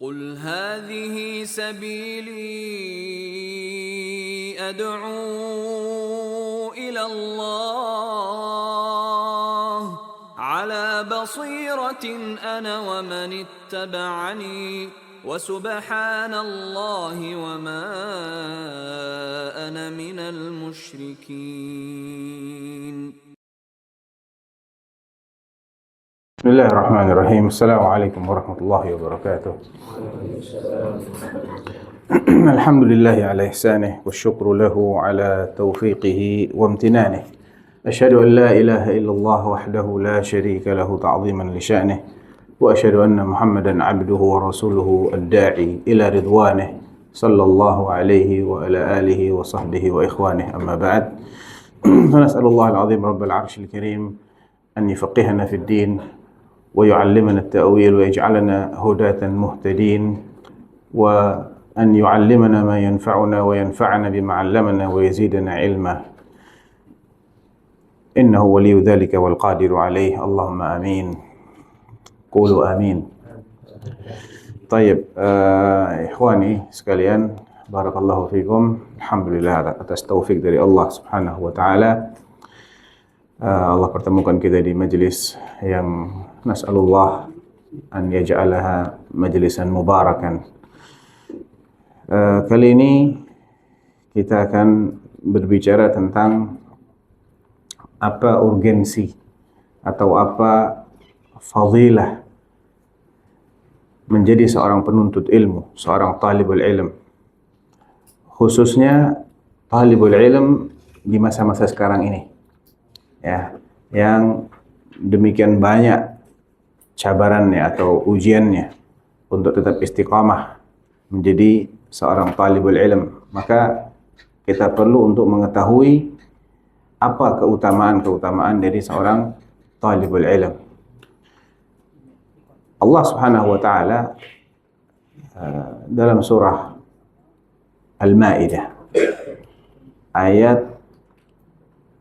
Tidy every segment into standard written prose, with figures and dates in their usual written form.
قل هذه سبيلي أدعو إلى الله على بصيرة أنا ومن اتبعني وسبحان الله وما أنا من المشركين. بسم الله الرحمن الرحيم. السلام عليكم ورحمة الله وبركاته. الحمد لله على إحسانه والشكر له على توفيقه وامتنانه. أشهد أن لا إله إلا الله وحده لا شريك له تعظيما لشأنه، وأشهد أن محمدا عبده ورسوله الداعي إلى رضوانه صلى الله عليه وعلى آله وصحبه وإخوانه. أما بعد، فنسأل الله العظيم رب العرش الكريم أن يفقهنا في الدين ويعلمنا التأويل ويجعلنا هداة مهتدين، وأن يعلمنا ما ينفعنا وينفعنا بما علمنا ويزيدنا علما، إنه ولي ذلك والقادر عليه. اللهم آمين. قولوا آمين. Tayyib, ikhwani sekalian, barakallahu fikum. Alhamdulillah atas taufik dari Allah Subhanahu wa taala. Allah pertemukan kita di majlis yang nas'alullah an yaj'alaha majlisan mubarakan. Kali ini kita akan berbicara tentang apa urgensi atau apa fadilah menjadi seorang penuntut ilmu, seorang talibul ilm. Khususnya talibul ilm di masa-masa sekarang ini. Ya, yang demikian banyak cabarannya atau ujiannya untuk tetap istiqamah menjadi seorang talibul ilm, maka kita perlu untuk mengetahui apa keutamaan-keutamaan dari seorang talibul ilm. Allah Subhanahu wa taala dalam surah Al-Maidah ayat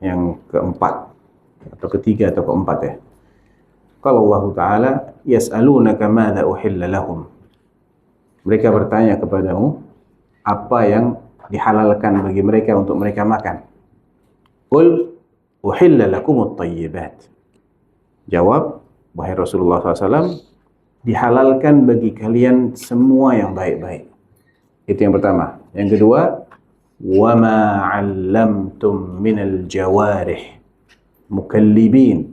yang keempat atau ketiga atau keempat ya. Kalau Allah Ta'ala yas'alunaka madza uhilla lahum. Mereka bertanya kepadamu apa yang dihalalkan bagi mereka untuk mereka makan. Qul uhilla lakumut thayyibat. Jawab, wahai Rasulullah SAW, dihalalkan bagi kalian semua yang baik-baik. Itu yang pertama. Yang kedua, wa ma 'allamtum minal jawarih mukallibin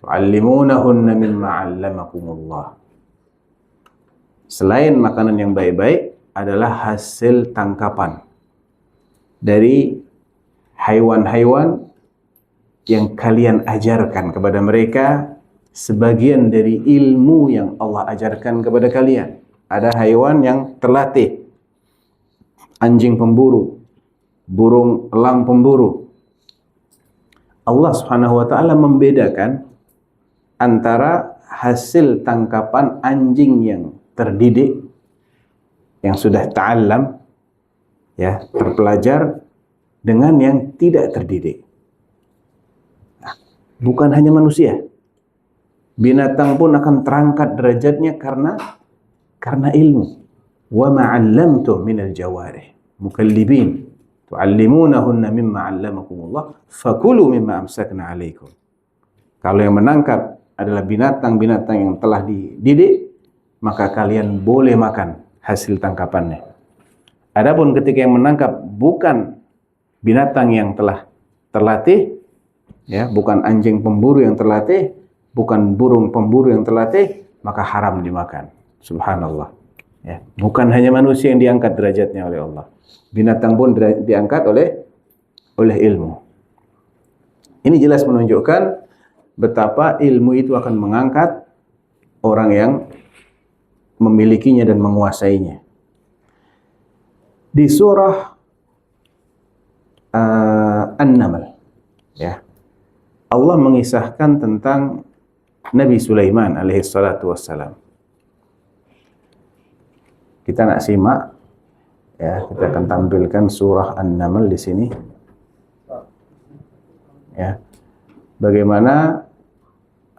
tu'allimunahunna mimma 'allamakumullah. Selain makanan yang baik-baik adalah hasil tangkapan dari haiwan-haiwan yang kalian ajarkan kepada mereka sebagian dari ilmu yang Allah ajarkan kepada kalian. Ada haiwan yang terlatih, anjing pemburu, burung elang pemburu. Allah Subhanahu wa taala membedakan antara hasil tangkapan anjing yang terdidik, yang sudah ta'allam, ya, terpelajar, dengan yang tidak terdidik. Nah, bukan hanya manusia. Binatang pun akan terangkat derajatnya karena ilmu. Wa ma 'allamtum minal jawarih mukallibin tu'allimunahunna mimma 'allamakumullah fakulu mimma amsakna 'alaikum. Kalau yang menangkap adalah binatang-binatang yang telah dididik, maka kalian boleh makan hasil tangkapannya. Adapun ketika yang menangkap bukan binatang yang telah terlatih, ya, bukan anjing pemburu yang terlatih, bukan burung pemburu yang terlatih, maka haram dimakan. Subhanallah. Ya, bukan hanya manusia yang diangkat derajatnya oleh Allah. Binatang pun diangkat oleh ilmu. Ini jelas menunjukkan betapa ilmu itu akan mengangkat orang yang memilikinya dan menguasainya. Di surah An-Naml, ya, Allah mengisahkan tentang Nabi Sulaiman alaihi salatu wassalam. Kita nak simak, ya, kita akan tampilkan surah An-Naml di sini. Ya. Bagaimana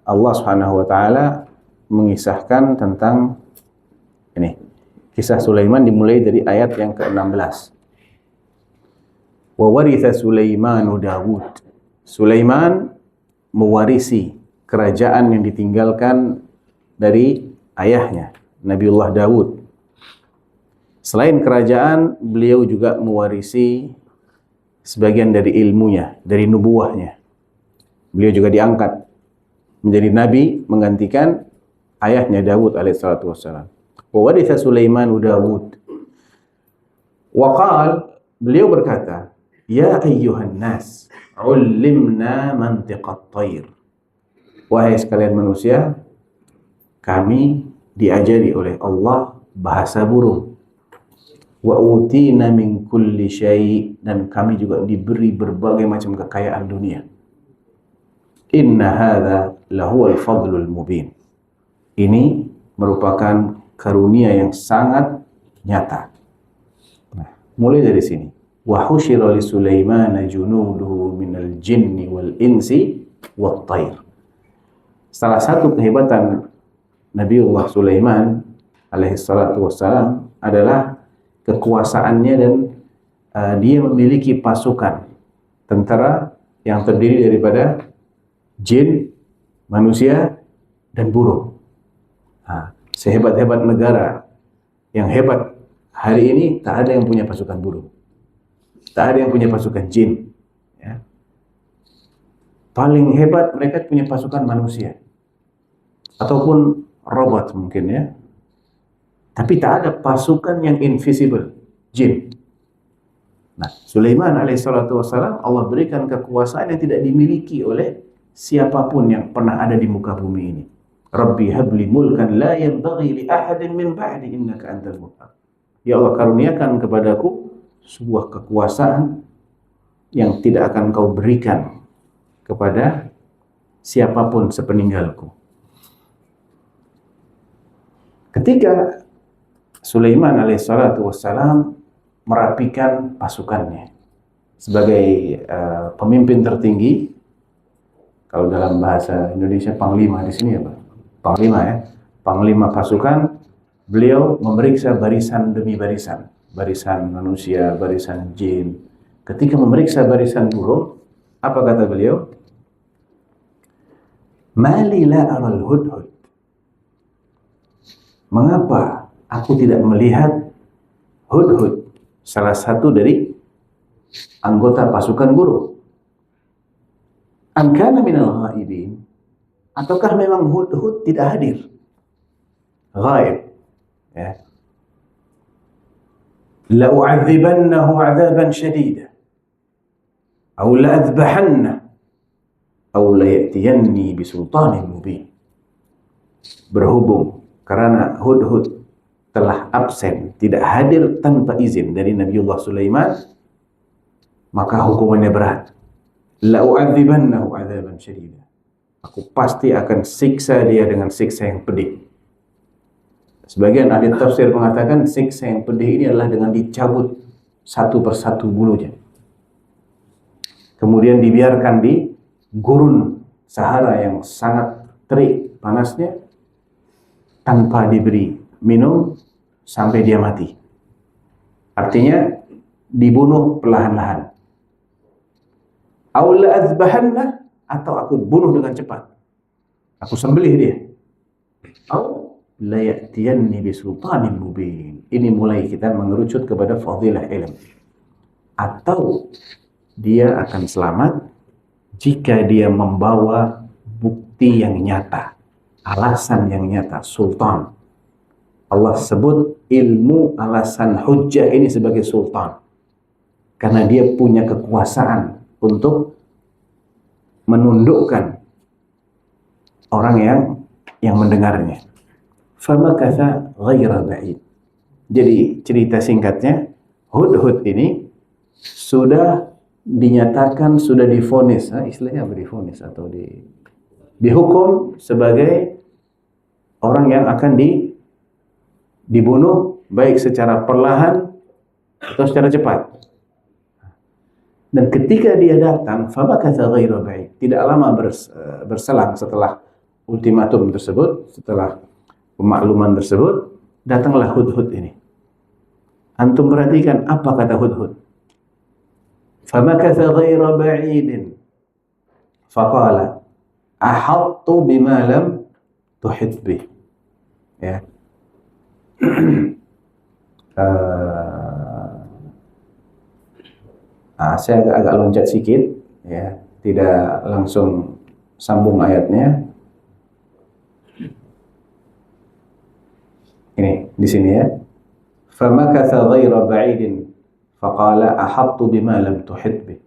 Allah Subhanahu wa taala mengisahkan tentang ini. Kisah Sulaiman dimulai dari ayat yang ke-16. Wa waritha Sulaimanu Dawud. Sulaiman mewarisi kerajaan yang ditinggalkan dari ayahnya, Nabiullah Dawud. Selain kerajaan, beliau juga mewarisi sebagian dari ilmunya, dari nubuahnya. Beliau juga diangkat menjadi nabi menggantikan ayahnya Dawud alaihissalatu wassalam. Wa waritha Sulaimanu Dawud. Wa qala, beliau berkata, ya ayyuhan nas, ulimna mantiqat tayr. Wahai sekalian manusia, kami diajari oleh Allah bahasa burung. Wa utina min kulli syai', dan kami juga diberi berbagai macam kekayaan dunia. Inna hadza lahuwal fadlul mubin. Ini merupakan karunia yang sangat nyata. Nah, mulai dari sini. Wa husyira li Sulaiman junuduhu minal jinni wal insi wat tayr. Salah satu kehebatan Nabiullah Sulaiman alaihi salatu wassalam adalah kekuasaannya dan dia memiliki pasukan tentara yang terdiri daripada jin, manusia, dan burung. Nah, sehebat-hebat negara yang hebat hari ini, tak ada yang punya pasukan burung. Tak ada yang punya pasukan jin. Ya. Paling hebat mereka punya pasukan manusia. Ataupun robot mungkin ya. Tapi tak ada pasukan yang invisible, jin. Nah, Sulaiman alaihissalatu wassalam, Allah berikan kekuasaan yang tidak dimiliki oleh siapapun yang pernah ada di muka bumi ini. Rabbi habli mulkan la yanbaghi li ahadin min ba'di innaka antal wahhab. Ya Allah, karuniakan kepadaku sebuah kekuasaan yang tidak akan kau berikan kepada siapapun sepeninggalku. Ketika Sulaiman alaihissalatu wassalam merapikan pasukannya sebagai pemimpin tertinggi, kalau dalam bahasa Indonesia panglima di sini ya Pak, panglima ya, panglima pasukan, beliau memeriksa barisan demi barisan, barisan manusia, barisan jin. Ketika memeriksa barisan burung, apa kata beliau? Mali la aral hudhud. Mengapa aku tidak melihat hudhud, salah satu dari anggota pasukan burung? Am kana minal ghaibin? Ataukah memang hudhud tidak hadir? Ghaib. Ya. La u'adzibannahu 'adzaban syadida aw la adhbahanna aw la ya'tiyanni bisultanin mubin. Berhubung karena hudhud telah absen, tidak hadir tanpa izin dari Nabiullah Sulaiman, maka hukumannya berat. La u'adzibannahu 'adzaban syadida. Aku pasti akan siksa dia dengan siksa yang pedih. Sebagian ahli tafsir mengatakan siksa yang pedih ini adalah dengan dicabut satu persatu bulunya. Kemudian dibiarkan di gurun Sahara yang sangat terik panasnya tanpa diberi minum sampai dia mati. Artinya dibunuh perlahan-lahan. Aula azbahanna, atau aku bunuh dengan cepat. Aku sembelih dia. Au la ya'tiyanni bisultanin mubin. Ini mulai kita mengerucut kepada fadilah ilmu. Atau dia akan selamat jika dia membawa bukti yang nyata, alasan yang nyata, sultan. Allah sebut ilmu alasan hujjah ini sebagai sultan. Karena dia punya kekuasaan untuk menundukkan orang yang mendengarnya. Famakatha ghaira ba'id. Jadi cerita singkatnya, hudhud ini sudah dinyatakan, sudah divonis, istilahnya apa, divonis atau dihukum sebagai orang yang akan dibunuh baik secara perlahan atau secara cepat. Dan ketika dia datang, famakatha ghaira ba'id, tidak lama berselang setelah ultimatum tersebut, setelah pemakluman tersebut, datanglah hudhud ini. Antum perhatikan apa kata Hudhud. Famakatha ghaira ba'idin faqala ahattu bima lam tuhit bih. Ya. Saya agak loncat sedikit, ya, tidak langsung sambung ayatnya. Ini di sini ya. Famakatha ghaira ba'idin faqala ahattu bima lam tuhit bih.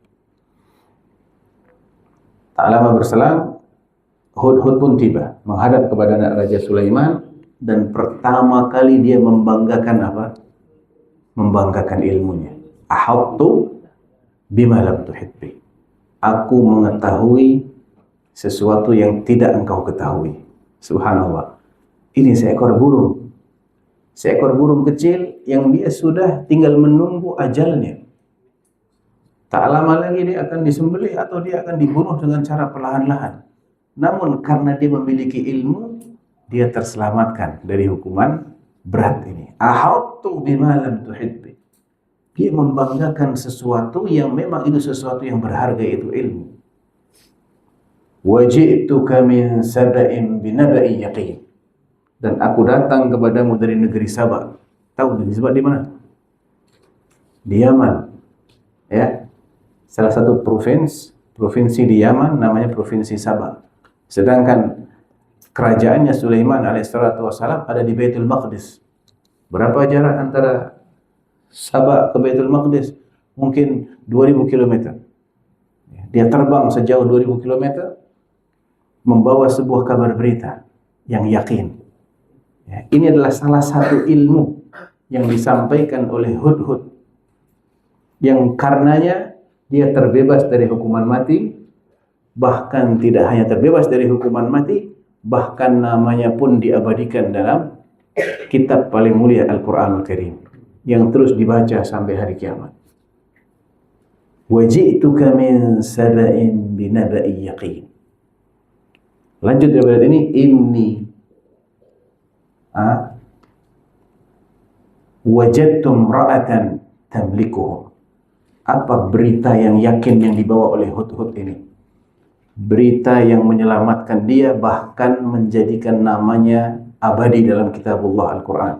Tak lama berselang, Hudhud pun tiba menghadap kepada anak Raja Sulaiman, dan pertama kali dia membanggakan apa? Membanggakan ilmunya. Ahattu bima lam tuhit bih. Aku mengetahui sesuatu yang tidak engkau ketahui. Subhanallah. Ini seekor burung. Seekor burung kecil yang dia sudah tinggal menunggu ajalnya. Tak lama lagi dia akan disembelih atau dia akan dibunuh dengan cara perlahan-lahan. Namun karena dia memiliki ilmu, dia terselamatkan dari hukuman berat ini. Ahattu bima lam tuhit bih. Dia membanggakan sesuatu yang memang itu sesuatu yang berharga, itu ilmu. Waji'tuka min saba'in binaba'in yaqin. Dan aku datang kepadamu dari negeri Saba. Tahu negeri Saba di mana? Di Yaman. Ya. Salah satu provinsi di Yaman namanya Provinsi Saba. Sedangkan kerajaannya Sulaiman alaihissalatu wassalam ada di Baitul Maqdis. Berapa jarak antara Saba ke Baitul Maqdis? Mungkin 2000 km. Dia terbang sejauh 2000 km membawa sebuah kabar berita yang yakin. Ya, ini adalah salah satu ilmu yang disampaikan oleh Hudhud, yang karenanya dia terbebas dari hukuman mati. Bahkan tidak hanya terbebas dari hukuman mati, bahkan namanya pun diabadikan dalam kitab paling mulia Al-Quranul Karim, yang terus dibaca sampai hari kiamat. Waji'tuka min saba'in binaba'in yaqin. Lanjut dari ini, inni wajadtum ra'atan tamlikuhum. Apa berita yang yakin yang dibawa oleh Hudhud ini? Berita yang menyelamatkan dia, bahkan menjadikan namanya abadi dalam kitabullah Al-Quran.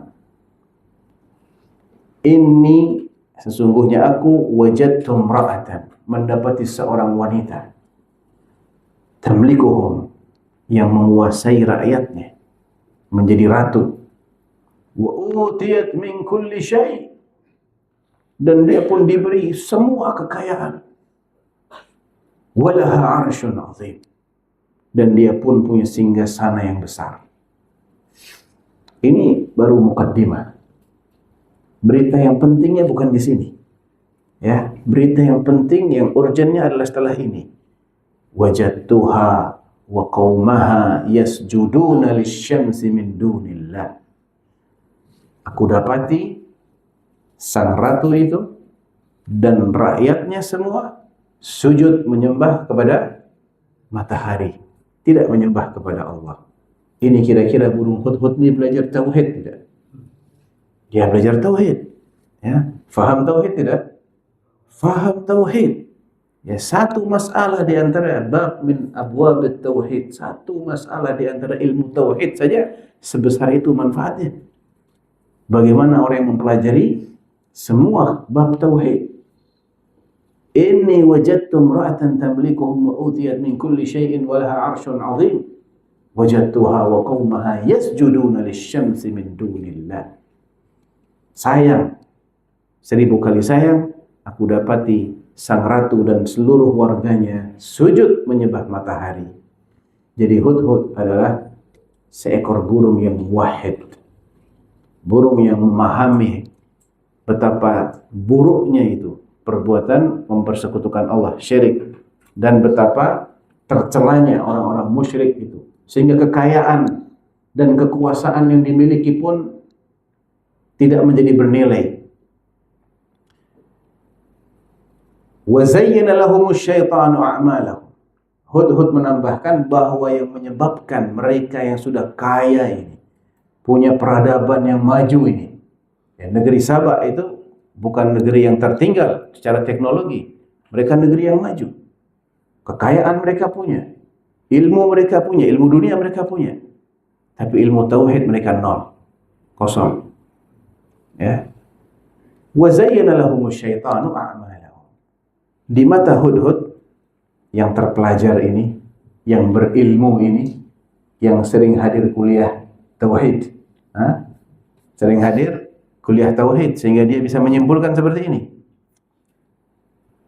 Inni, sesungguhnya aku, wajadtum ra'atan, mendapati seorang wanita, tamlikuhum, yang menguasai rakyatnya, menjadi ratu. Wa utiyat min kulli syai', dan dia pun diberi semua kekayaan. Walaha arsyun azim, dan dia pun punya singgasana yang besar. Ini baru mukaddimah. Berita yang pentingnya bukan di sini. Ya, berita yang penting, yang urgennya adalah setelah ini. Wajadtuha wa qaumaha yasjuduna lisyamsi min dunillah. Aku dapati sang ratu itu dan rakyatnya semua sujud menyembah kepada matahari, tidak menyembah kepada Allah. Ini kira-kira burung Hudhud ini belajar tauhid tidak? Dia belajar tauhid, ya. Faham tauhid tidak? Faham tauhid. Ya, satu masalah di antara bab min abwab tauhid, satu masalah di antara ilmu tauhid saja sebesar itu manfaatnya. Bagaimana orang yang mempelajari semua bab tauhid? Inni wajadtu imra'atan tamlikuhum wa utiyat min kulli syai'in wa laha 'arsyun 'azim. Wajadtuha wa qaumaha yasjuduna lisyamsi min dunillah. Sayang, 1000 kali sayang, aku dapati sang ratu dan seluruh warganya sujud menyembah matahari. Jadi Hudhud adalah seekor burung yang wahid, burung yang memahami betapa buruknya itu perbuatan mempersekutukan Allah, syirik, dan betapa tercelanya orang-orang musyrik itu, sehingga kekayaan dan kekuasaan yang dimiliki pun tidak menjadi bernilai. Wa zayyana lahumus syaitanu a'malahum. Hudhud menambahkan bahwa yang menyebabkan mereka yang sudah kaya ini, punya peradaban yang maju ini, ya, negeri Saba itu bukan negeri yang tertinggal secara teknologi. Mereka negeri yang maju. Kekayaan mereka punya, ilmu mereka punya, ilmu dunia mereka punya. Tapi ilmu tauhid mereka nol, kosong. Ya. Wa zayyana lahumus syaitanu a'malahum. Di mata Hudhud yang terpelajar ini, yang berilmu ini, yang sering hadir kuliah tauhid, sering hadir kuliah tauhid sehingga dia bisa menyimpulkan seperti ini.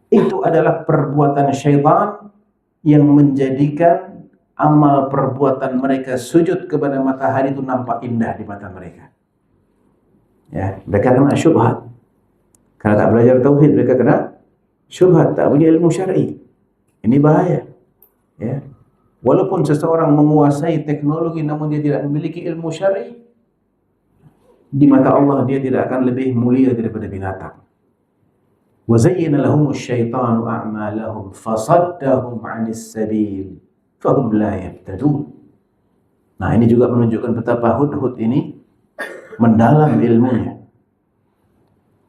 Itu adalah perbuatan syaitan yang menjadikan amal perbuatan mereka sujud kepada matahari itu nampak indah di mata mereka. Ya, mereka kena syubhat. Karena tak belajar tauhid, mereka kena syubhat, tak punya ilmu syar'i. Ini bahaya. Ya. Walaupun seseorang menguasai teknologi namun dia tidak memiliki ilmu syar'i, di mata Allah dia tidak akan lebih mulia daripada binatang. Wa zayyana lahumus syaitanu a'malahum fasaddahum 'anis sabil fahum la yahtadun. Nah, ini juga menunjukkan betapa Hudhud ini mendalam ilmunya.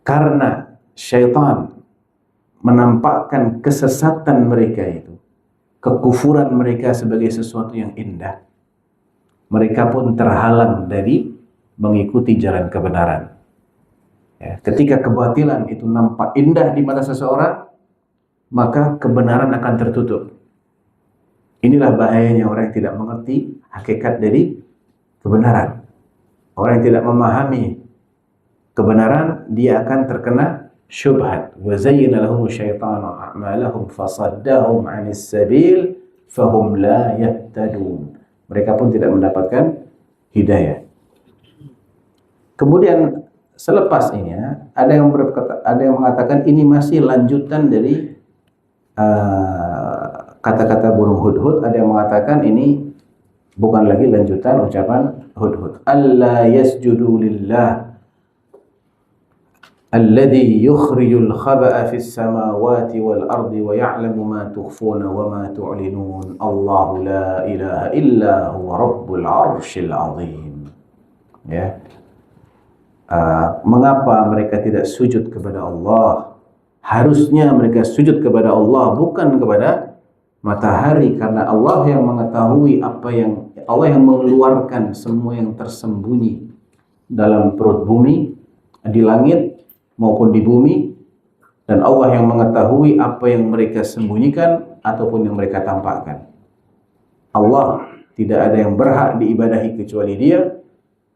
Karena syaitan menampakkan kesesatan mereka itu, kekufuran mereka sebagai sesuatu yang indah, mereka pun terhalang dari mengikuti jalan kebenaran. Ya, ketika kebatilan itu nampak indah di mata seseorang, maka kebenaran akan tertutup. Inilah bahayanya orang yang tidak mengerti hakikat dari kebenaran. Orang yang tidak memahami kebenaran, dia akan terkena syubhat. Wa zayyana lahumu syaitanu a'malahum fasaddahum 'anis sabil fahum la yahtadun. Mereka pun tidak mendapatkan hidayah. Kemudian selepas ini ada yang mengatakan ini masih lanjutan dari kata-kata burung Hudhud. Ada yang mengatakan ini bukan lagi lanjutan ucapan Hudhud. Alla yasjudu lillah alladhi yukhrijul khaba'a fis samawati wal ardi wa ya'lamu ma tukhfuna wa ma tu'linun. Allahu la ilaha illa huwa rabbul arsyil azim. Ya. Mengapa mereka tidak sujud kepada Allah? Harusnya mereka sujud kepada Allah, bukan kepada matahari, karena Allah yang mengetahui Allah yang mengeluarkan semua yang tersembunyi dalam perut bumi, di langit maupun di bumi, dan Allah yang mengetahui apa yang mereka sembunyikan ataupun yang mereka tampakkan. Allah tidak ada yang berhak diibadahi kecuali Dia.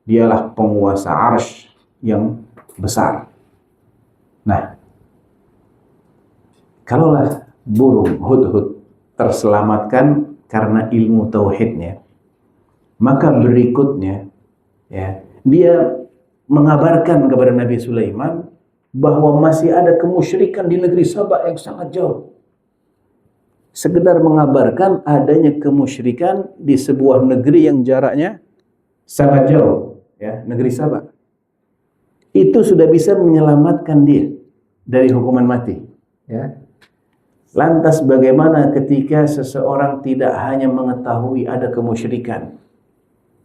Dialah penguasa arsy yang besar. Nah, kalaulah burung Hudhud terselamatkan karena ilmu tauhidnya, maka berikutnya ya, dia mengabarkan kepada Nabi Sulaiman bahwa masih ada kemusyrikan di negeri Saba yang sangat jauh. Sekedar mengabarkan adanya kemusyrikan di sebuah negeri yang jaraknya sangat jauh, ya, negeri Saba. Itu sudah bisa menyelamatkan dia dari hukuman mati. Ya. Lantas bagaimana ketika seseorang tidak hanya mengetahui ada kemusyrikan,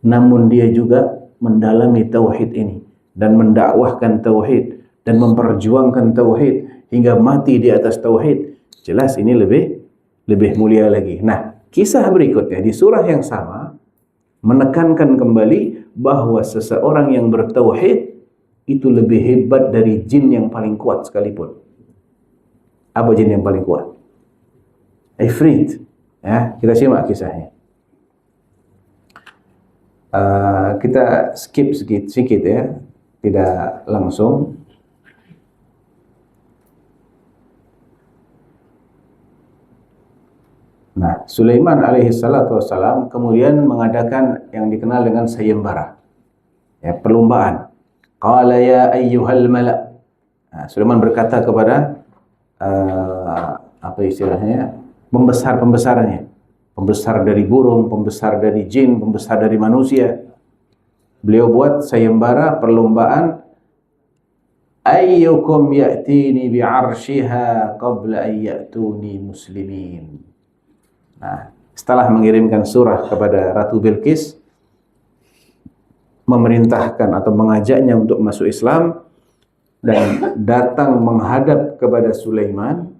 namun dia juga mendalami tauhid ini dan mendakwahkan tauhid dan memperjuangkan tauhid hingga mati di atas tauhid? Jelas ini lebih mulia lagi. Nah, kisah berikutnya di surah yang sama menekankan kembali bahwa seseorang yang bertauhid itu lebih hebat dari jin yang paling kuat sekalipun. Apa jin yang paling kuat? Ifrit. Ya, kita simak kisahnya. Kita skip sedikit ya, tidak langsung. Nah, Sulaiman alaihi salatu wassalam kemudian mengadakan yang dikenal dengan sayembara, ya, perlombaan. Qala ya ayyuhal mala'. Nah, Sulaiman berkata kepada apa istilahnya, pembesar-pembesarnya, pembesar dari burung, pembesar dari jin, pembesar dari manusia. Beliau buat sayembara perlombaan, ayyukum ya'tini bi'arshiha qabla an ya'tuni muslimin. Nah, setelah mengirimkan surah kepada Ratu Bilqis, memerintahkan atau mengajaknya untuk masuk Islam, dan datang menghadap kepada Sulaiman.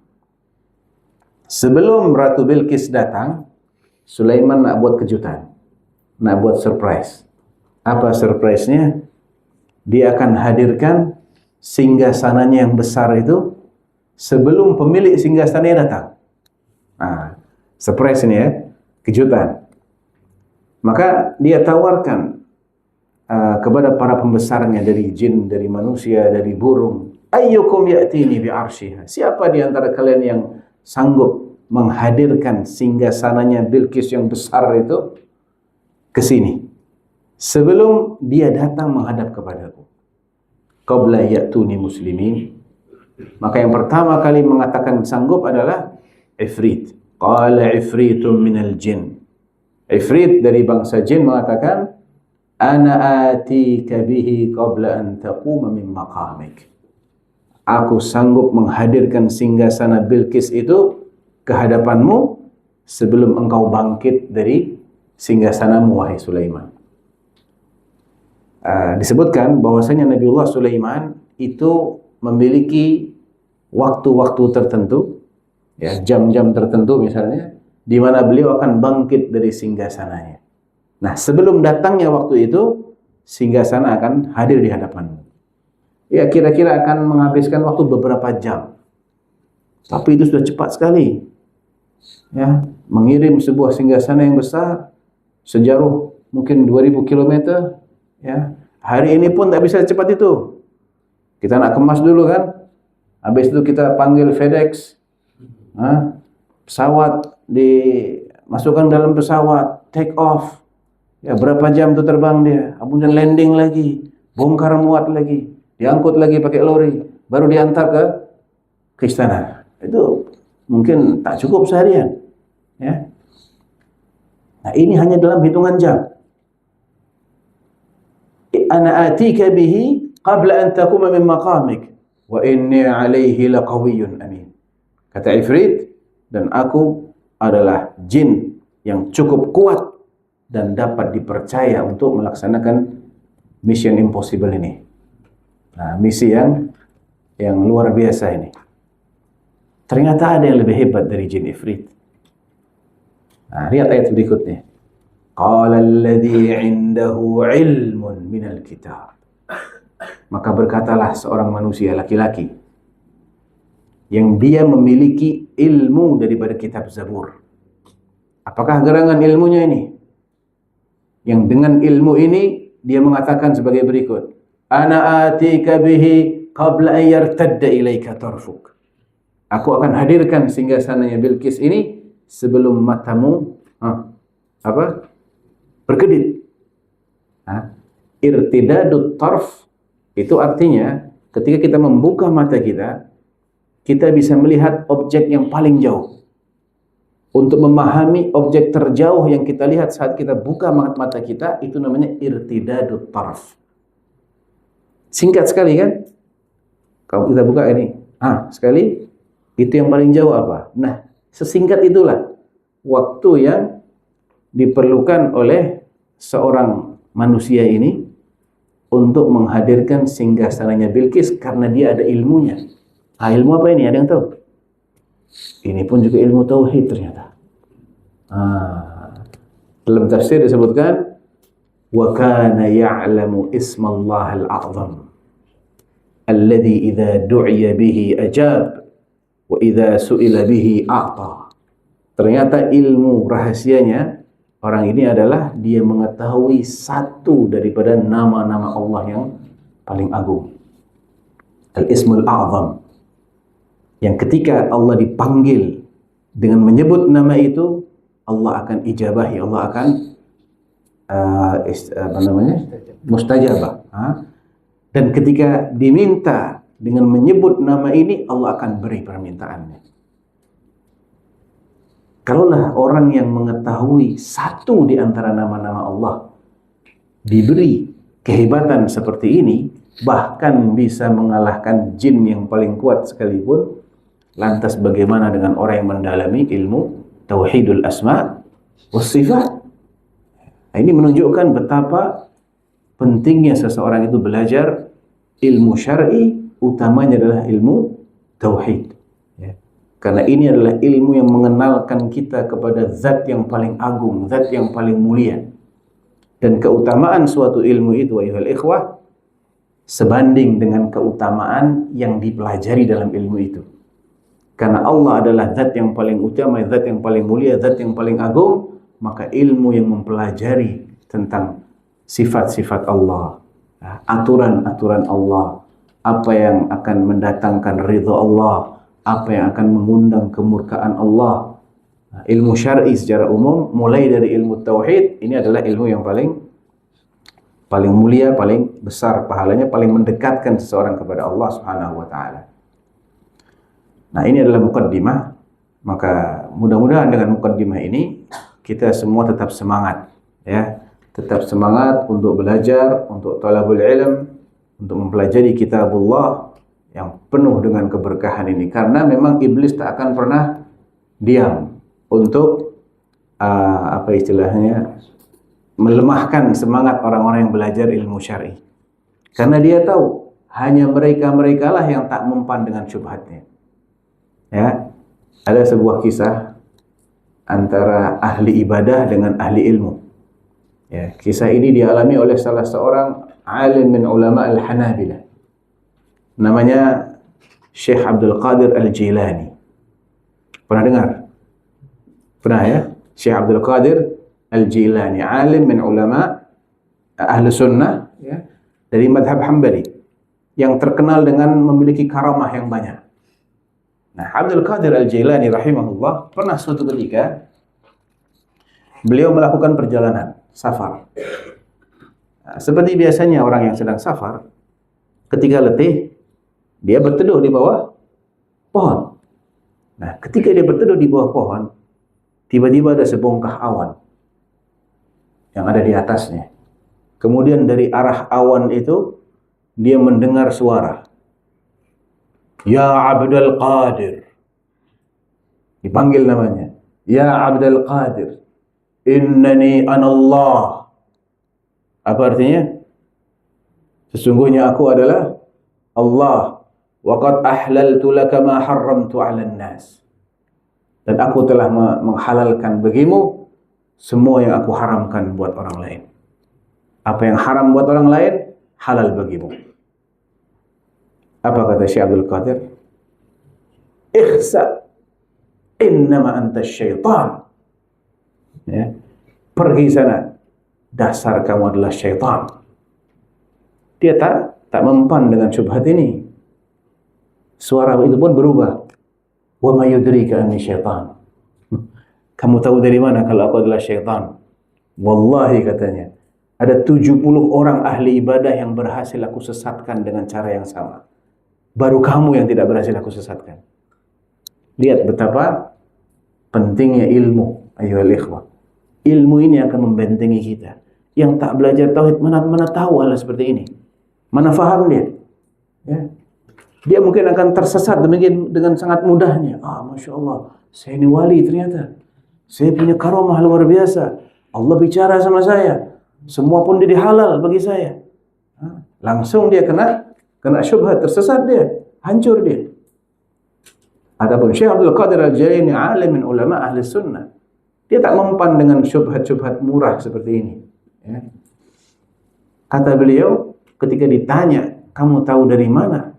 Sebelum Ratu Bilqis datang, Sulaiman nak buat kejutan, nak buat surprise. Apa surprise-nya? Dia akan hadirkan singgasananya yang besar itu sebelum pemilik singgasananya datang. Surprise ini ya, kejutan. Maka dia tawarkan kepada para pembesarnya dari jin, dari manusia, dari burung, ayyukum ya'tini bi'arsyiha. Siapa di antara kalian yang sanggup menghadirkan singgasananya Bilqis yang besar itu ke sini sebelum dia datang menghadap kepadaku. Qabla ya'tuni muslimin. Maka yang pertama kali mengatakan sanggup adalah Ifrit. Qala ifritun minal jin. Ifrit dari bangsa jin mengatakan, ana atika bihi qabla an taquma min maqamik. Aku sanggup menghadirkan singgasana Bilqis itu ke hadapanmu sebelum engkau bangkit dari singgasanamu, wahai Sulaiman. Disebutkan bahwasanya Nabiullah Sulaiman itu memiliki waktu-waktu tertentu, ya, jam-jam tertentu misalnya, di mana beliau akan bangkit dari singgasananya. Nah, sebelum datangnya waktu itu, singgasana akan hadir di hadapanmu. Ya, kira-kira akan menghabiskan waktu beberapa jam. Tapi itu sudah cepat sekali. Ya, mengirim sebuah singgasana yang besar, sejauh mungkin 2000 km, ya. Hari ini pun tak bisa cepat itu. Kita nak kemas dulu kan. Habis itu kita panggil FedEx. Pesawat dimasukkan dalam pesawat, take off. Ya, berapa jam tu terbang dia, kemudian landing lagi, bongkar muat lagi, diangkut lagi pakai lori, baru diantar ke istana. Itu mungkin tak cukup seharian. Ya. Nah, ini hanya dalam hitungan jam. Ana atika bihi qabla an taquma min maqamik wa inni alaihi laqawiyyun amin. Kata Ifrit, dan aku adalah jin yang cukup kuat dan dapat dipercaya untuk melaksanakan mission impossible ini. Nah, misi yang luar biasa ini. Ternyata ada yang lebih hebat dari jin Ifrit. Nah, lihat ayat berikutnya. Qala alladhi 'indahu 'ilmun minal kitab. Maka berkatalah seorang manusia laki-laki yang dia memiliki ilmu daripada kitab Zabur. Apakah gerangan ilmunya ini? Yang dengan ilmu ini dia mengatakan sebagai berikut. Ana atika bihi qabla an yartadda ilaika tarfuk. Aku akan hadirkan singgasananya Bilqis ini sebelum matamu berkedip. Irtidadut tarf itu artinya ketika kita membuka mata kita, kita bisa melihat objek yang paling jauh. Untuk memahami objek terjauh yang kita lihat saat kita buka mata kita, itu namanya irtidadut tarf. Singkat sekali kan? Kalau kita buka ini, sekali, itu yang paling jauh apa? Nah, sesingkat itulah waktu yang diperlukan oleh seorang manusia ini untuk menghadirkan singgasananya Bilqis karena dia ada ilmunya. Ilmu apa ini? Ada yang tahu? Ini pun juga ilmu tauhid ternyata. Dalam tafsir disebutkan wa kana ya'lamu ismallah al-a'zam alladhi idza du'iya bihi ajab wa idza su'ila bihi a'ta. Ternyata ilmu rahasianya orang ini adalah dia mengetahui satu daripada nama-nama Allah yang paling agung. Al-Ismul A'zam. Yang ketika Allah dipanggil dengan menyebut nama itu, Allah akan ijabahi, Allah akan mustajabah. Dan ketika diminta dengan menyebut nama ini, Allah akan beri permintaannya. Kalaulah orang yang mengetahui satu di antara nama-nama Allah diberi kehebatan seperti ini, bahkan bisa mengalahkan jin yang paling kuat sekalipun, lantas bagaimana dengan orang yang mendalami ilmu tauhidul asma was sifat? Nah, ini menunjukkan betapa pentingnya seseorang itu belajar ilmu syar'i utamanya adalah ilmu tauhid. Ya. Karena ini adalah ilmu yang mengenalkan kita kepada zat yang paling agung, zat yang paling mulia. Dan keutamaan suatu ilmu itu, ayuhal ikhwah, sebanding dengan keutamaan yang dipelajari dalam ilmu itu. Karena Allah adalah zat yang paling utama, zat yang paling mulia, zat yang paling agung, maka ilmu yang mempelajari tentang sifat-sifat Allah, aturan-aturan Allah, apa yang akan mendatangkan ridha Allah, apa yang akan mengundang kemurkaan Allah. Ilmu syar'i secara umum, mulai dari ilmu tauhid, ini adalah ilmu yang paling mulia, paling besar pahalanya, paling mendekatkan seseorang kepada Allah Subhanahu wa taala. Nah, ini adalah mukaddimah. Maka mudah-mudahan dengan mukaddimah ini kita semua tetap semangat, ya. Tetap semangat untuk belajar, untuk talabul ilm, untuk mempelajari kitabullah yang penuh dengan keberkahan ini. Karena memang iblis tak akan pernah diam untuk apa istilahnya, melemahkan semangat orang-orang yang belajar ilmu syar'i. Karena dia tahu hanya mereka-mereka lah yang tak mempan dengan syubhatnya. Ya, ada sebuah kisah antara ahli ibadah dengan ahli ilmu. Ya, kisah ini dialami oleh salah seorang alim min ulama al-Hanabilah. Namanya Syekh Abdul Qadir Al-Jilani. Pernah dengar? Pernah ya? Syekh Abdul Qadir Al-Jilani, alim min ulama ahli sunnah, ya, dari madhab Hambali, yang terkenal dengan memiliki karamah yang banyak. Nah, Abdul Qadir Al-Jilani rahimahullah pernah suatu ketika beliau melakukan perjalanan safar. Nah, seperti biasanya orang yang sedang safar, ketika letih dia berteduh di bawah pohon. Nah, ketika dia berteduh di bawah pohon, tiba-tiba ada sebongkah awan yang ada di atasnya. Kemudian dari arah awan itu dia mendengar suara, "Ya Abdul Qadir." Dipanggil namanya. "Ya Abdul Qadir, innani anallah." Apa artinya? Sesungguhnya aku adalah Allah. Wa qad ahlaltu laka ma harramtu 'alan nas. Dan aku telah menghalalkan bagimu semua yang aku haramkan buat orang lain. Apa yang haram buat orang lain, halal bagimu. Apa kata Syekh Abdul Qadir? "Ikhsa, innama anta syaitan." Ya. Pergi sana, dasar kamu adalah syaitan. Dia tak mempan dengan syubhat ini. Suara itu pun berubah. "Wa ma yudrika anni syaitan." Kamu tahu dari mana kalau aku adalah syaitan? Wallahi, katanya, ada 70 orang ahli ibadah yang berhasil aku sesatkan dengan cara yang sama. Baru kamu yang tidak berhasil aku sesatkan. Lihat betapa pentingnya ilmu, ayyuhal ikhwah. Ilmu ini akan membentengi kita. Yang tak belajar tauhid mana tahu hal seperti ini. Mana faham dia? Ya. Dia mungkin akan tersesat demikian dengan sangat mudahnya. Masya Allah, saya ini wali ternyata. Saya punya karamah luar biasa. Allah bicara sama saya. Semua pun jadi halal bagi saya. Langsung dia kena syubhat, tersesat dia, hancur dia. Adapun Syekh Abdul Qadir Al-Jilani, alim min ulama ahli sunnah, dia tak mempan dengan syubhat-syubhat murah seperti ini. Ya. Kata beliau, ketika ditanya, "Kamu tahu dari mana?"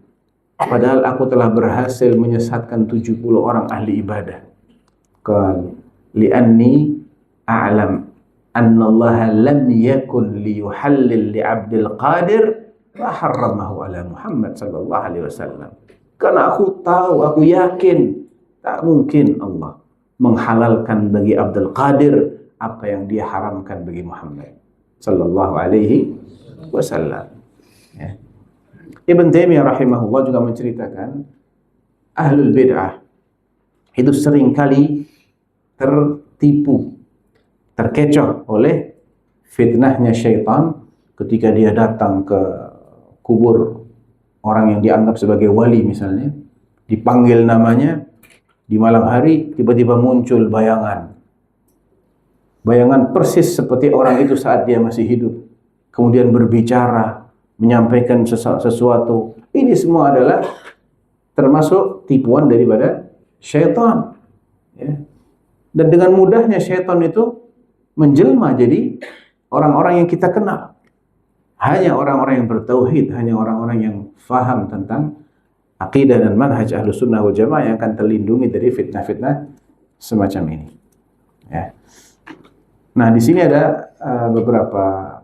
Padahal aku telah berhasil menyesatkan 70 orang ahli ibadah. Qal, "Li'anni a'lam anna Allah lam yakun liyuhallil li 'Abdil Qadir ma harramahu ala Muhammad sallallahu alaihi wasallam." Karena aku tahu, aku yakin tak mungkin Allah menghalalkan bagi Abdul Qadir apa yang dia haramkan bagi Muhammad sallallahu alaihi wasallam. Ya. Ibn Taimiyah rahimahullah juga menceritakan ahlul bid'ah itu seringkali tertipu, terkecoh oleh fitnahnya syaitan ketika dia datang ke kubur orang yang dianggap sebagai wali misalnya, dipanggil namanya, di malam hari tiba-tiba muncul bayangan persis seperti orang itu saat dia masih hidup, kemudian berbicara, menyampaikan sesuatu Ini semua adalah termasuk tipuan daripada syaitan. Ya. Dan dengan mudahnya syaitan itu menjelma jadi orang-orang yang kita kenal. Hanya orang-orang yang bertauhid, hanya orang-orang yang faham tentang akidah dan manhaj Ahlus Sunnah wal Jamaah yang akan terlindungi dari fitnah-fitnah semacam ini. Ya. Nah, di sini ada beberapa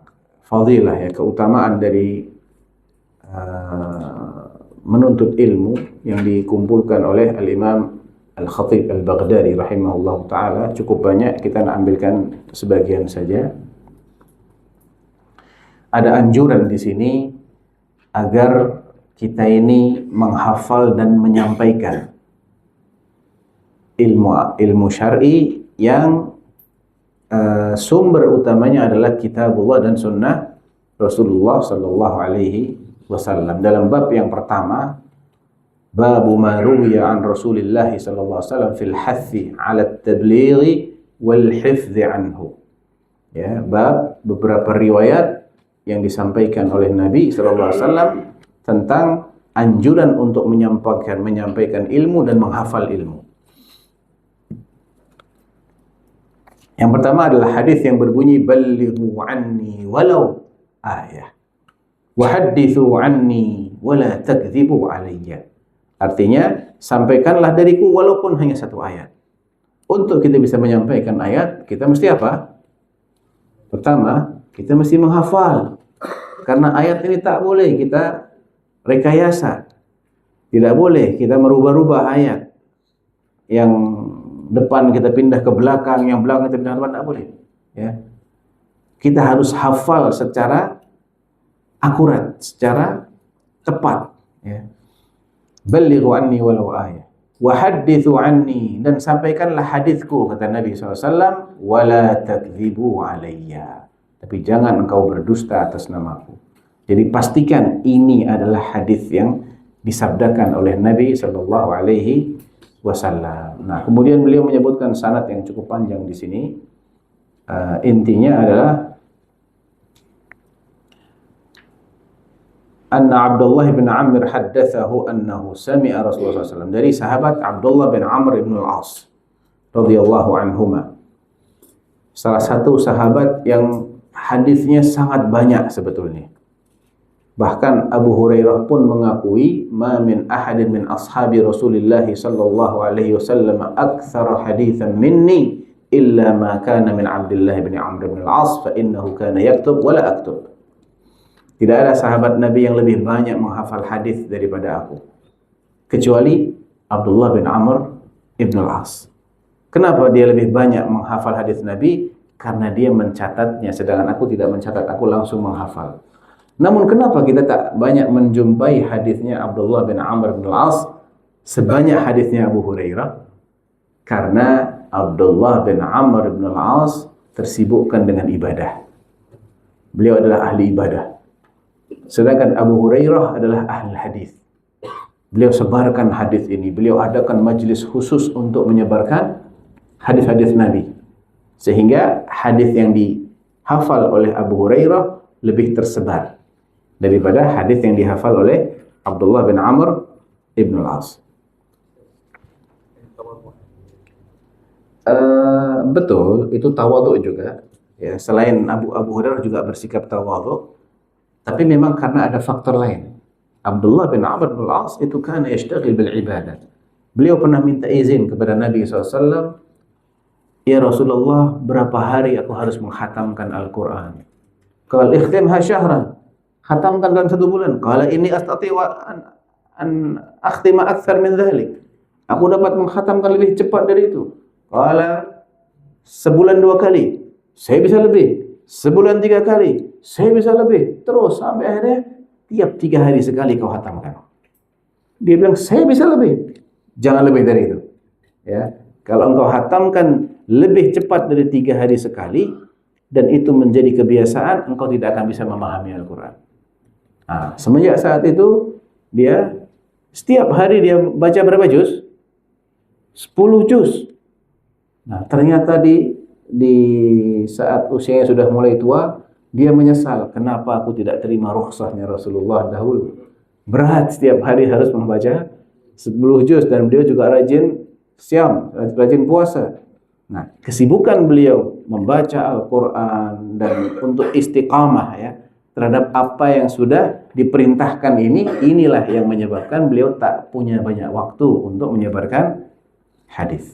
fadilah, ya, keutamaan dari menuntut ilmu yang dikumpulkan oleh Al-Imam Al-Khatib Al-Baghdadi rahimahullah ta'ala. Cukup banyak, kita nak ambilkan sebagian saja. Ada anjuran di sini agar kita ini menghafal dan menyampaikan ilmu syar'i yang sumber utamanya adalah kitabullah dan sunnah Rasulullah sallallahu alaihi wasallam. Dalam bab yang pertama, bab ma ruwiya an Rasulillah sallallahu alaihi wasallam fil hathi 'ala at-tabligh wal hifdz anhu. Ya, bab beberapa riwayat yang disampaikan oleh Nabi sallallahu alaihi wasallam tentang anjuran untuk menyampaikan ilmu dan menghafal ilmu. Yang pertama adalah hadis yang berbunyi ballighu anni walau ayah wa hadithu anni wala takdzibu alayya. Artinya, sampaikanlah dariku walaupun hanya satu ayat. Untuk kita bisa menyampaikan ayat, kita mesti apa? Pertama, kita mesti menghafal. Karena ayat ini tak boleh kita rekayasa. Tidak boleh kita merubah-rubah ayat. Yang depan kita pindah ke belakang, yang belakang kita pindah ke depan, tak boleh. Ya. Kita harus hafal secara akurat, secara tepat. Ya. Ballighu anni walau ayah. Wa hadithu anni, dan sampaikanlah hadisku, kata Nabi SAW, wala takdzibu alayya. Tapi jangan engkau berdusta atas namaku. Jadi pastikan ini adalah hadis yang disabdakan oleh Nabi sallallahu alaihi wasallam. Nah, kemudian beliau menyebutkan sanad yang cukup panjang di sini. Intinya adalah anna Abdullah bin Amr haddatsahu annahu sami'a Rasulullah SAW. Dari sahabat Abdullah bin Amr ibn al-As radhiyallahu anhuma. Salah satu sahabat yang hadisnya sangat banyak sebetulnya. Bahkan Abu Hurairah pun mengakui, ma min ahadin min ashabi Rasulillah sallallahu alaihi wasallam aktsara haditsan minni illa ma kana min Abdullah bin Amr bin al-As fa innahu kana yaktub wa la aktub. Tidak ada sahabat Nabi yang lebih banyak menghafal hadis daripada aku, kecuali Abdullah bin Amr ibn al-As. Kenapa dia lebih banyak menghafal hadis Nabi? Karena dia mencatatnya, sedangkan aku tidak mencatat, aku langsung menghafal. Namun kenapa kita tak banyak menjumpai hadisnya Abdullah bin Amr bin al-As sebanyak hadisnya Abu Hurairah? Karena Abdullah bin Amr bin al-As tersibukkan dengan ibadah. Beliau adalah ahli ibadah. Sedangkan Abu Hurairah adalah ahli hadis. Beliau sebarkan hadis ini. Beliau adakan majlis khusus untuk menyebarkan hadis-hadis Nabi. Sehingga hadis yang dihafal oleh Abu Hurairah lebih tersebar daripada hadis yang dihafal oleh Abdullah bin Amr ibn al-As. Betul, itu tawadhu juga. Ya, selain Abu Hurairah juga bersikap tawadhu, tapi memang karena ada faktor lain. Abdullah bin Amr bin al-As itu kana yashtaghil bil ibadah. Beliau pernah minta izin kepada Nabi SAW, ya Rasulullah, berapa hari aku harus menghatamkan Al-Quran? Qala ikhtimha syahran. Khatamkan dalam 1 bulan. Qala inni astati wa an akhtima akthar min dhalik. Aku dapat menghatamkan lebih cepat dari itu. Qala sebulan 2 kali. Saya bisa lebih. Sebulan 3 kali. Saya bisa lebih. Terus sampai akhirnya tiap 3 hari sekali kau khatamkan. Dia bilang saya bisa lebih. Jangan lebih dari itu. Ya. Kalau engkau khatamkan lebih cepat dari 3 hari sekali, dan itu menjadi kebiasaan, engkau tidak akan bisa memahami Al-Quran. Nah, semenjak saat itu, dia setiap hari dia baca berapa juz? 10 juz. Nah, ternyata di saat usianya sudah mulai tua, dia menyesal, kenapa aku tidak terima rukhsahnya Rasulullah dahulu. Berat setiap hari harus membaca 10 juz dan beliau juga rajin siam, rajin puasa. Nah, kesibukan beliau membaca Al-Quran dan untuk istiqamah ya terhadap apa yang sudah diperintahkan inilah yang menyebabkan beliau tak punya banyak waktu untuk menyebarkan hadis.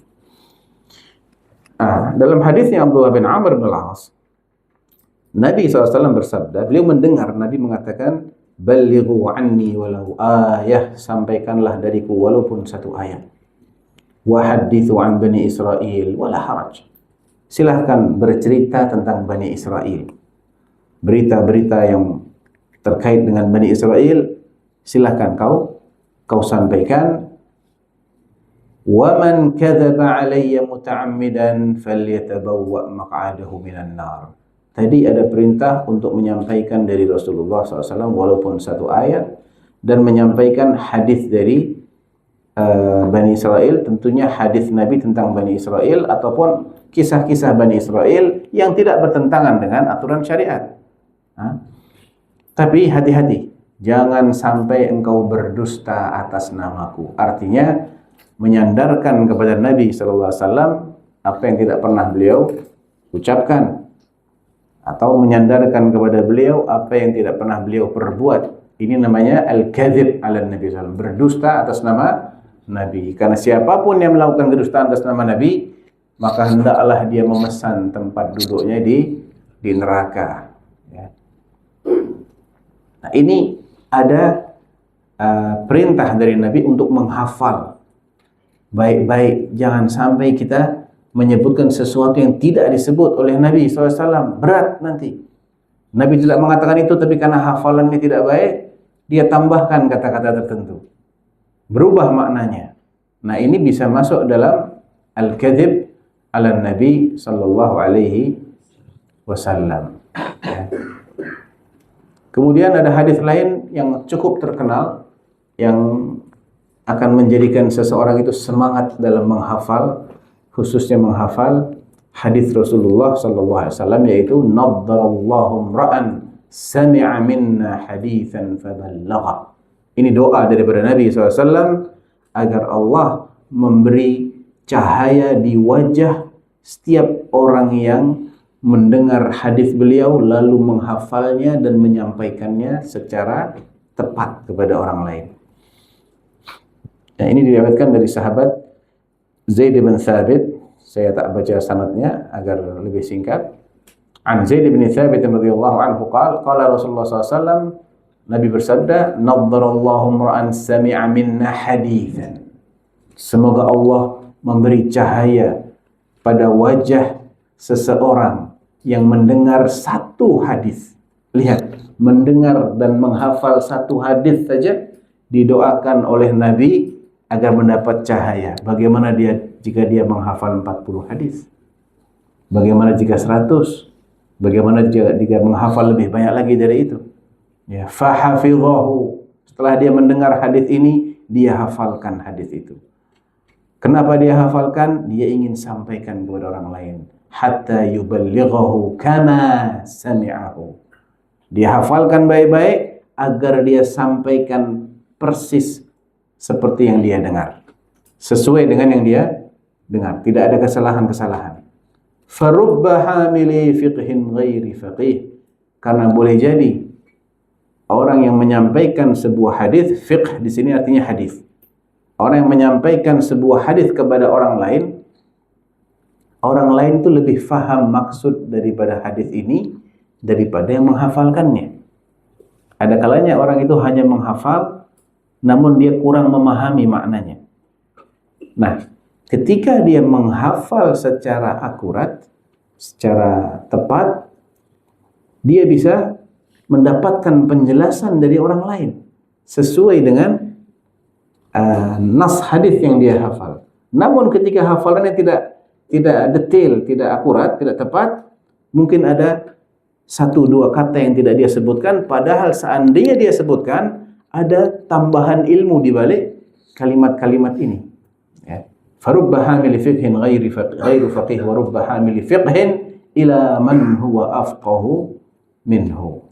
Dalam hadisnya Abdullah bin Amr bin Al-As, Nabi SAW bersabda, beliau mendengar Nabi mengatakan, "Ballighu anni walau ayah, sampaikanlah dariku walaupun satu ayat. Wa hadithu an Bani Israel wala haraj." Silahkan bercerita tentang Bani Israel. Berita-berita yang terkait dengan Bani Israel, silahkan kau sampaikan. Wa man kadzaba alayya muta'ammidan falyatabawwa maq'adahu minan nar. Tadi ada perintah untuk menyampaikan dari Rasulullah SAW walaupun satu ayat dan menyampaikan hadis dari Bani Israel, tentunya hadis Nabi tentang Bani Israel ataupun kisah-kisah Bani Israel yang tidak bertentangan dengan aturan syariat. Tapi hati-hati, jangan sampai engkau berdusta atas namaku. Artinya menyandarkan kepada Nabi SAW apa yang tidak pernah beliau ucapkan, atau menyandarkan kepada beliau apa yang tidak pernah beliau perbuat. Ini namanya al-kadzib ala Nabi SAW, berdusta atas nama Nabi. Karena siapapun yang melakukan kedustaan atas nama Nabi, maka hendaklah dia memesan tempat duduknya di neraka. Ya. Nah, ini ada perintah dari Nabi untuk menghafal baik-baik. Jangan sampai kita menyebutkan sesuatu yang tidak disebut oleh Nabi SAW. Berat nanti. Nabi tidak mengatakan itu, tapi karena hafalannya tidak baik, dia tambahkan kata-kata tertentu. Berubah maknanya. Nah, ini bisa masuk dalam al-kadzib ala Nabi sallallahu alaihi wasallam. Kemudian ada hadis lain yang cukup terkenal yang akan menjadikan seseorang itu semangat dalam menghafal, khususnya menghafal hadis Rasulullah sallallahu alaihi wasallam, yaitu naddarallahu imra'an sami'a minna haditsan faballagha. Ini doa daripada Nabi SAW agar Allah memberi cahaya di wajah setiap orang yang mendengar hadis beliau lalu menghafalnya dan menyampaikannya secara tepat kepada orang lain. Nah, ini diriwayatkan dari sahabat Zaid bin Thabit. Saya tak baca sanadnya agar lebih singkat. An Zaid bin Thabit radhiyallahu anhu qala Rasulullah SAW, Nabi bersabda, "Naddarallahu imra'an sami'a minna haditsan." Semoga Allah memberi cahaya pada wajah seseorang yang mendengar satu hadis. Lihat, mendengar dan menghafal satu hadis saja didoakan oleh Nabi agar mendapat cahaya. Bagaimana jika dia menghafal 40 hadis? Bagaimana jika 100? Bagaimana jika menghafal lebih banyak lagi dari itu? Ya, fahafidhahu. Setelah dia mendengar hadis ini, dia hafalkan hadis itu. Kenapa dia hafalkan? Dia ingin sampaikan kepada orang lain. Hatta yuballighahu kama sami'ahu. Dia hafalkan baik-baik agar dia sampaikan persis seperti yang dia dengar. Sesuai dengan yang dia dengar. Tidak ada kesalahan-kesalahan. Farubba hamili fiqhin ghairi faqih. Karena boleh jadi orang yang menyampaikan sebuah hadis, fiqh di sini artinya hadis. Orang yang menyampaikan sebuah hadis kepada orang lain itu lebih faham maksud daripada hadis ini daripada yang menghafalkannya. Ada kalanya orang itu hanya menghafal, namun dia kurang memahami maknanya. Nah, ketika dia menghafal secara akurat, secara tepat, dia bisa mendapatkan penjelasan dari orang lain sesuai dengan nas hadis yang dia hafal. Namun ketika hafalannya tidak detail, tidak akurat, tidak tepat, mungkin ada 1-2 kata yang tidak dia sebutkan, padahal seandainya dia sebutkan ada tambahan ilmu di balik kalimat-kalimat ini. Ya. Farubba hamili fiqhin ghairu faqih wa rubba hamili fiqhin ila man huwa afqahu minhu.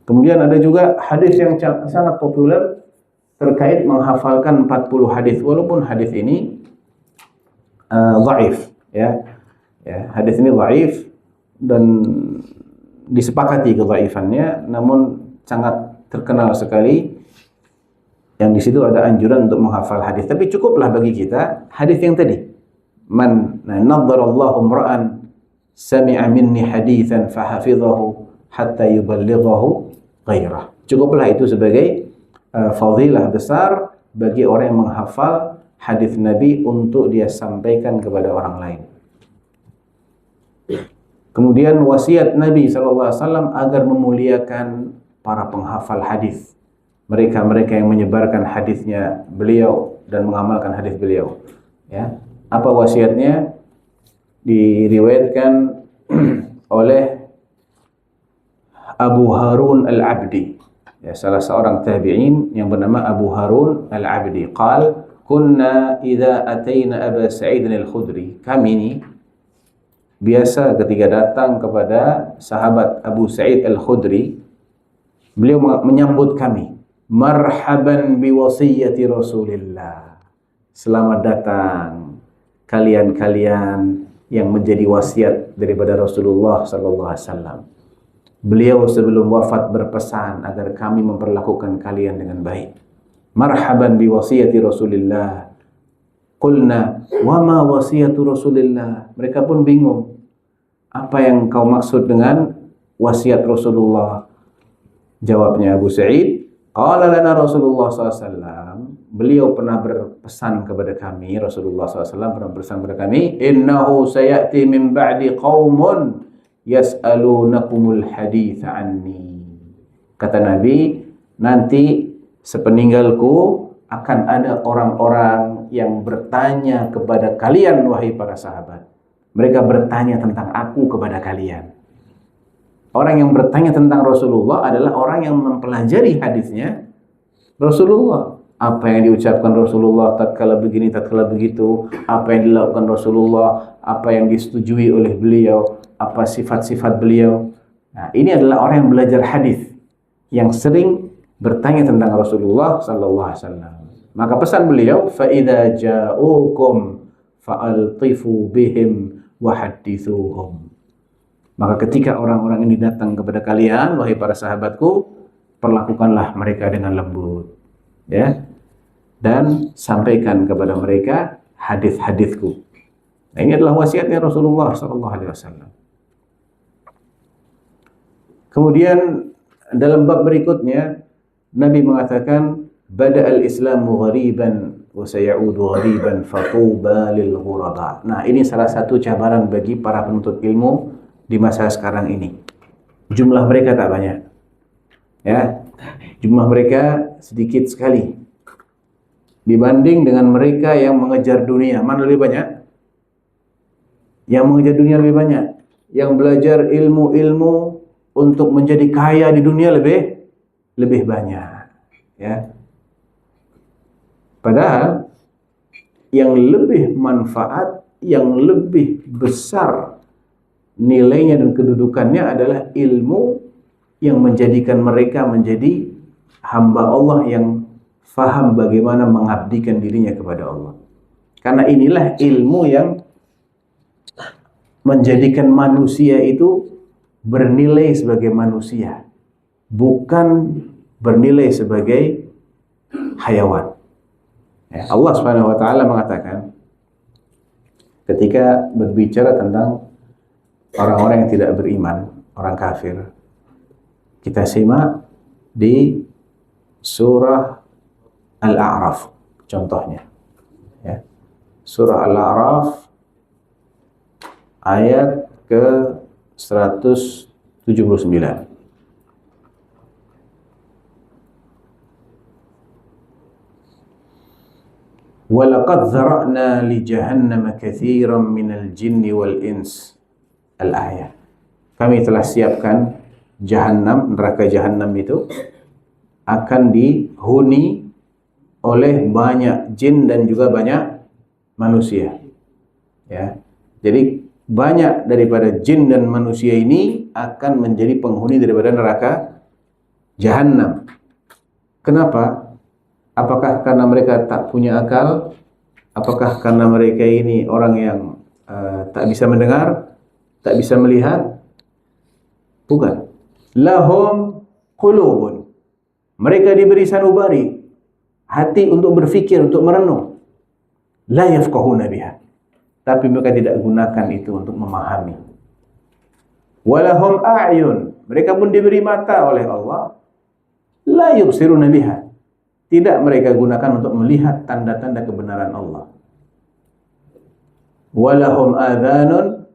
Kemudian ada juga hadis yang sangat populer terkait menghafalkan 40 hadis, walaupun hadis ini dhaif, ya. Ya, hadis ini dhaif dan disepakati kedhaifannya, namun sangat terkenal sekali. Yang di situ ada anjuran untuk menghafal hadis. Tapi cukuplah bagi kita hadis yang tadi. Man nadharallahu imra'an sami'a minni haditsan fahafidhahu hatta yuballighahu ghairah. Cukuplah itu sebagai fadilah besar bagi orang yang menghafal hadis Nabi untuk dia sampaikan kepada orang lain. Kemudian wasiat Nabi SAW agar memuliakan para penghafal hadis. Mereka-mereka yang menyebarkan hadisnya beliau dan mengamalkan hadis beliau. Ya. Apa wasiatnya? Diriwayatkan oleh Abu Harun Al-Abdi, ya, salah seorang tabi'in yang bernama Abu Harun Al-Abdi. Qal, kunna idza ataina Aba Sa'id Al-Khudri. Kami ini biasa ketika datang kepada sahabat Abu Sa'id Al-Khudri, beliau menyambut kami, marhaban biwasiyati Rasulillah. Selamat datang kalian-kalian yang menjadi wasiat daripada Rasulullah sallallahu alaihi wasallam. Beliau sebelum wafat berpesan agar kami memperlakukan kalian dengan baik. Marhaban biwasiyati Rasulillah. Qulna, wa ma wasiyatu Rasulillah? Mereka pun bingung. Apa yang kau maksud dengan wasiat Rasulullah? Jawabnya Abu Sa'id, qala lana Rasulullah SAW. Beliau pernah berpesan kepada kami, Rasulullah SAW pernah berpesan kepada kami, innahu sayati min ba'di qaumun yas'alunakumul haditha anni. Kata Nabi, nanti sepeninggalku akan ada orang-orang yang bertanya kepada kalian, wahai para sahabat. Mereka bertanya tentang aku kepada kalian. Orang yang bertanya tentang Rasulullah adalah orang yang mempelajari hadisnya Rasulullah. Apa yang diucapkan Rasulullah tatkala begini, tatkala begitu, apa yang dilakukan Rasulullah, apa yang disetujui oleh beliau, apa sifat-sifat beliau. Nah, ini adalah orang yang belajar hadis, yang sering bertanya tentang Rasulullah sallallahu alaihi wasallam. Maka pesan beliau, fa idza ja'ukum fa'altifu bihim wa hadithuhum. Maka ketika orang-orang ini datang kepada kalian, wahai para sahabatku, perlakukanlah mereka dengan lembut, ya, dan sampaikan kepada mereka hadis-hadisku. Nah, ini adalah wasiatnya Rasulullah sallallahu alaihi wasallam. Kemudian dalam bab berikutnya Nabi mengatakan, bada'al Islamu ghariban wa sayaudu ghariban fatuba lil ghuraba. Nah, ini salah satu cabaran bagi para penuntut ilmu di masa sekarang ini. Jumlah mereka tak banyak. Ya. Jumlah mereka sedikit sekali. Dibanding dengan mereka yang mengejar dunia, mana lebih banyak? Yang mengejar dunia lebih banyak. Yang belajar ilmu-ilmu untuk menjadi kaya di dunia lebih banyak. Ya. Padahal yang lebih manfaat, yang lebih besar nilainya dan kedudukannya adalah ilmu yang menjadikan mereka menjadi hamba Allah yang faham bagaimana mengabdikan dirinya kepada Allah. Karena inilah ilmu yang menjadikan manusia itu bernilai sebagai manusia, bukan bernilai sebagai hayawan. Ya, Allah Subhanahu wa taala mengatakan ketika berbicara tentang orang-orang yang tidak beriman, orang kafir. Kita simak di surah Al-A'raf contohnya. Ya. Surah Al-A'raf ayat ke 179. وَلَقَدْ ذَرَأْنَا لِجَهَنَّمَ كَثِيرًا مِنَ الْجِنِّ وَالْإِنسِ. Al-ayat. Kami telah siapkan Jahannam, neraka Jahannam itu akan dihuni oleh banyak jin dan juga banyak manusia. Ya. Jadi banyak daripada jin dan manusia ini akan menjadi penghuni daripada neraka Jahannam. Kenapa? Apakah karena mereka tak punya akal? Apakah karena mereka ini orang yang tak bisa mendengar, tak bisa melihat? Bukan. Lahum qulubun. Mereka diberi sanubari, hati untuk berfikir, untuk merenung. La yafqahuna biha. Tapi mereka tidak gunakan itu untuk memahami. Walahum a'yun. Mereka pun diberi mata oleh Allah. La yubsiruna biha. Tidak mereka gunakan untuk melihat tanda-tanda kebenaran Allah. Walahum adhanun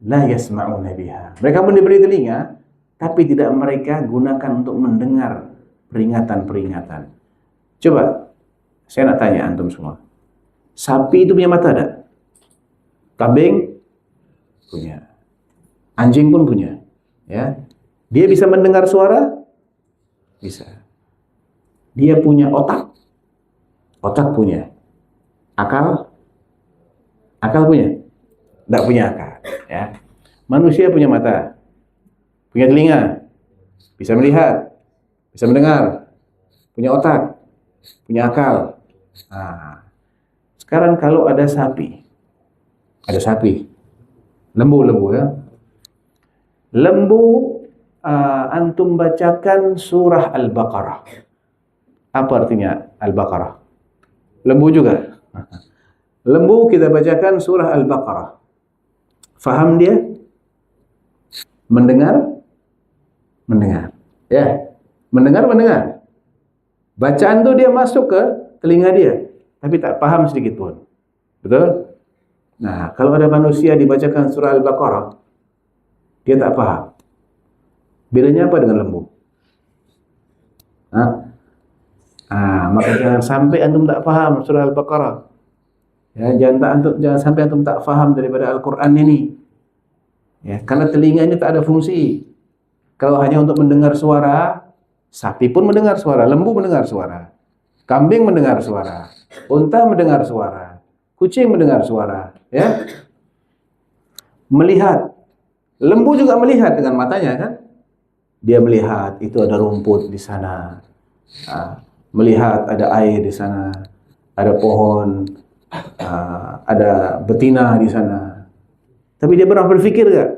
la yasma'una biha. Mereka pun diberi telinga, tapi tidak mereka gunakan untuk mendengar peringatan-peringatan. Coba, saya nak tanya antum semua. Sapi itu punya mata tak? Kambing punya. Anjing pun punya. Ya. Dia bisa mendengar suara? Bisa. Dia punya otak? Otak punya. Akal? Akal punya? Tidak punya akal. Ya. Manusia punya mata, punya telinga, bisa melihat, bisa mendengar, punya otak, punya akal. Nah, sekarang kalau ada sapi, lembu ya. Lembu, antum bacakan surah Al-Baqarah. Apa artinya Al-Baqarah? Lembu juga. Lembu kita bacakan surah Al-Baqarah. Faham dia? Mendengar? Mendengar. Ya. Mendengar. Bacaan tuh dia masuk ke telinga dia, tapi tak paham sedikit pun. Betul? Nah, kalau ada manusia dibacakan surah Al-Baqarah, dia tak paham. Bedanya apa dengan lembu? Maka jangan sampai antum tak paham surah Al-Baqarah. Ya, jangan sampai antum tak paham daripada Al-Quran ini. Ya, karena telinga ini tak ada fungsi. Kalau hanya untuk mendengar suara, sapi pun mendengar suara, lembu mendengar suara, kambing mendengar suara, unta mendengar suara, kucing mendengar suara, ya. Melihat. Lembu juga melihat dengan matanya kan? Dia melihat itu ada rumput di sana. Melihat ada air di sana, ada pohon, ada betina di sana. Tapi dia pernah berpikir gak?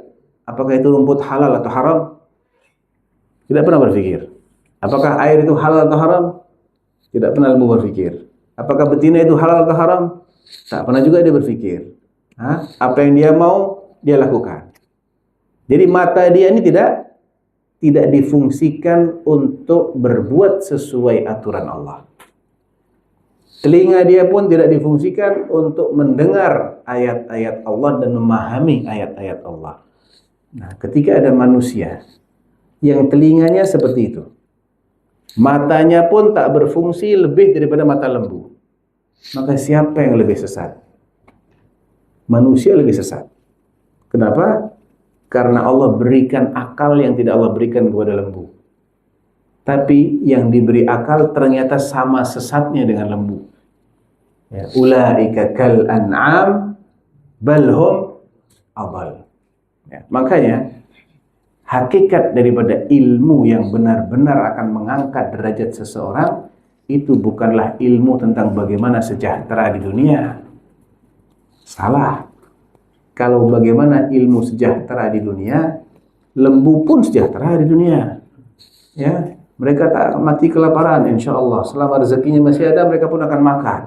Apakah itu rumput halal atau haram? Tidak pernah berpikir. Apakah air itu halal atau haram? Tidak pernah lembu berpikir. Apakah betina itu halal atau haram? Tak pernah juga dia berpikir. Apa yang dia mau, dia lakukan. Jadi mata dia ini tidak difungsikan untuk berbuat sesuai aturan Allah. Telinga dia pun tidak difungsikan untuk mendengar ayat-ayat Allah dan memahami ayat-ayat Allah. Nah, ketika ada manusia yang telinganya seperti itu, matanya pun tak berfungsi lebih daripada mata lembu, maka siapa yang lebih sesat? Manusia lebih sesat. Kenapa? Karena Allah berikan akal yang tidak Allah berikan kepada lembu. Tapi yang diberi akal ternyata sama sesatnya dengan lembu. Ya, ulaika kal an'am bal hum adall. Ya, makanya hakikat daripada ilmu yang benar-benar akan mengangkat derajat seseorang itu bukanlah ilmu tentang bagaimana sejahtera di dunia. Salah. Kalau bagaimana ilmu sejahtera di dunia, lembu pun sejahtera di dunia. Ya, mereka tak mati kelaparan insyaallah. Selama rezekinya masih ada, mereka pun akan makan.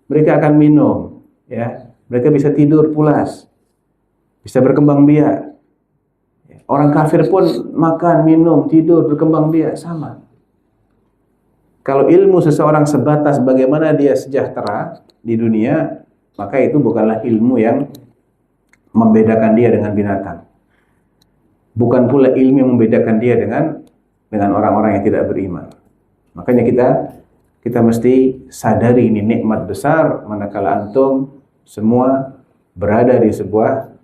Mereka akan minum, ya. Mereka bisa tidur pulas. Bisa berkembang biak. Orang kafir pun makan, minum, tidur, berkembang biak sama. Kalau ilmu seseorang sebatas bagaimana dia sejahtera di dunia, maka itu bukanlah ilmu yang membedakan dia dengan binatang. Bukan pula ilmu yang membedakan dia dengan orang-orang yang tidak beriman. Makanya kita mesti sadari ini nikmat besar manakala antum semua berada di sebuah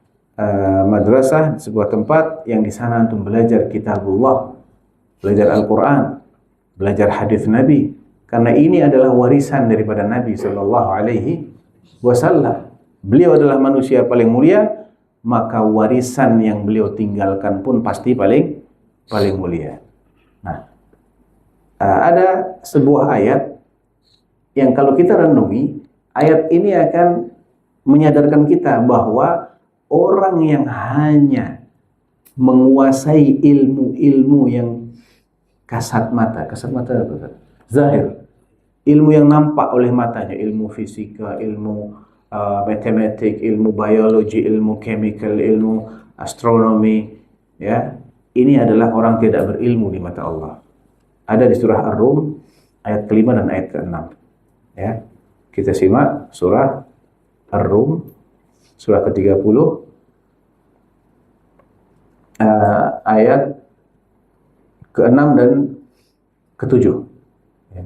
madrasah, di sebuah tempat yang di sana antum belajar kitabullah, belajar Al-Quran, belajar hadis Nabi. Karena ini adalah warisan daripada Nabi Sallallahu Alaihi Wasallam. Beliau adalah manusia paling mulia, maka warisan yang beliau tinggalkan pun pasti paling mulia. Nah, Ada sebuah ayat yang kalau kita renungi, ayat ini akan menyadarkan kita bahwa orang yang hanya menguasai ilmu-ilmu yang kasat mata apa? Zahir. Ilmu yang nampak oleh matanya, ilmu fisika, ilmu matematik, ilmu biologi, ilmu chemical, ilmu astronomi, ya. Ini adalah orang tidak berilmu di mata Allah. Ada di surah Ar-Rum ayat ke-5 dan ayat ke-6. Ya. Kita simak surah Ar-Rum surah ke-30 ayat ke-6 dan ke-7. Ya.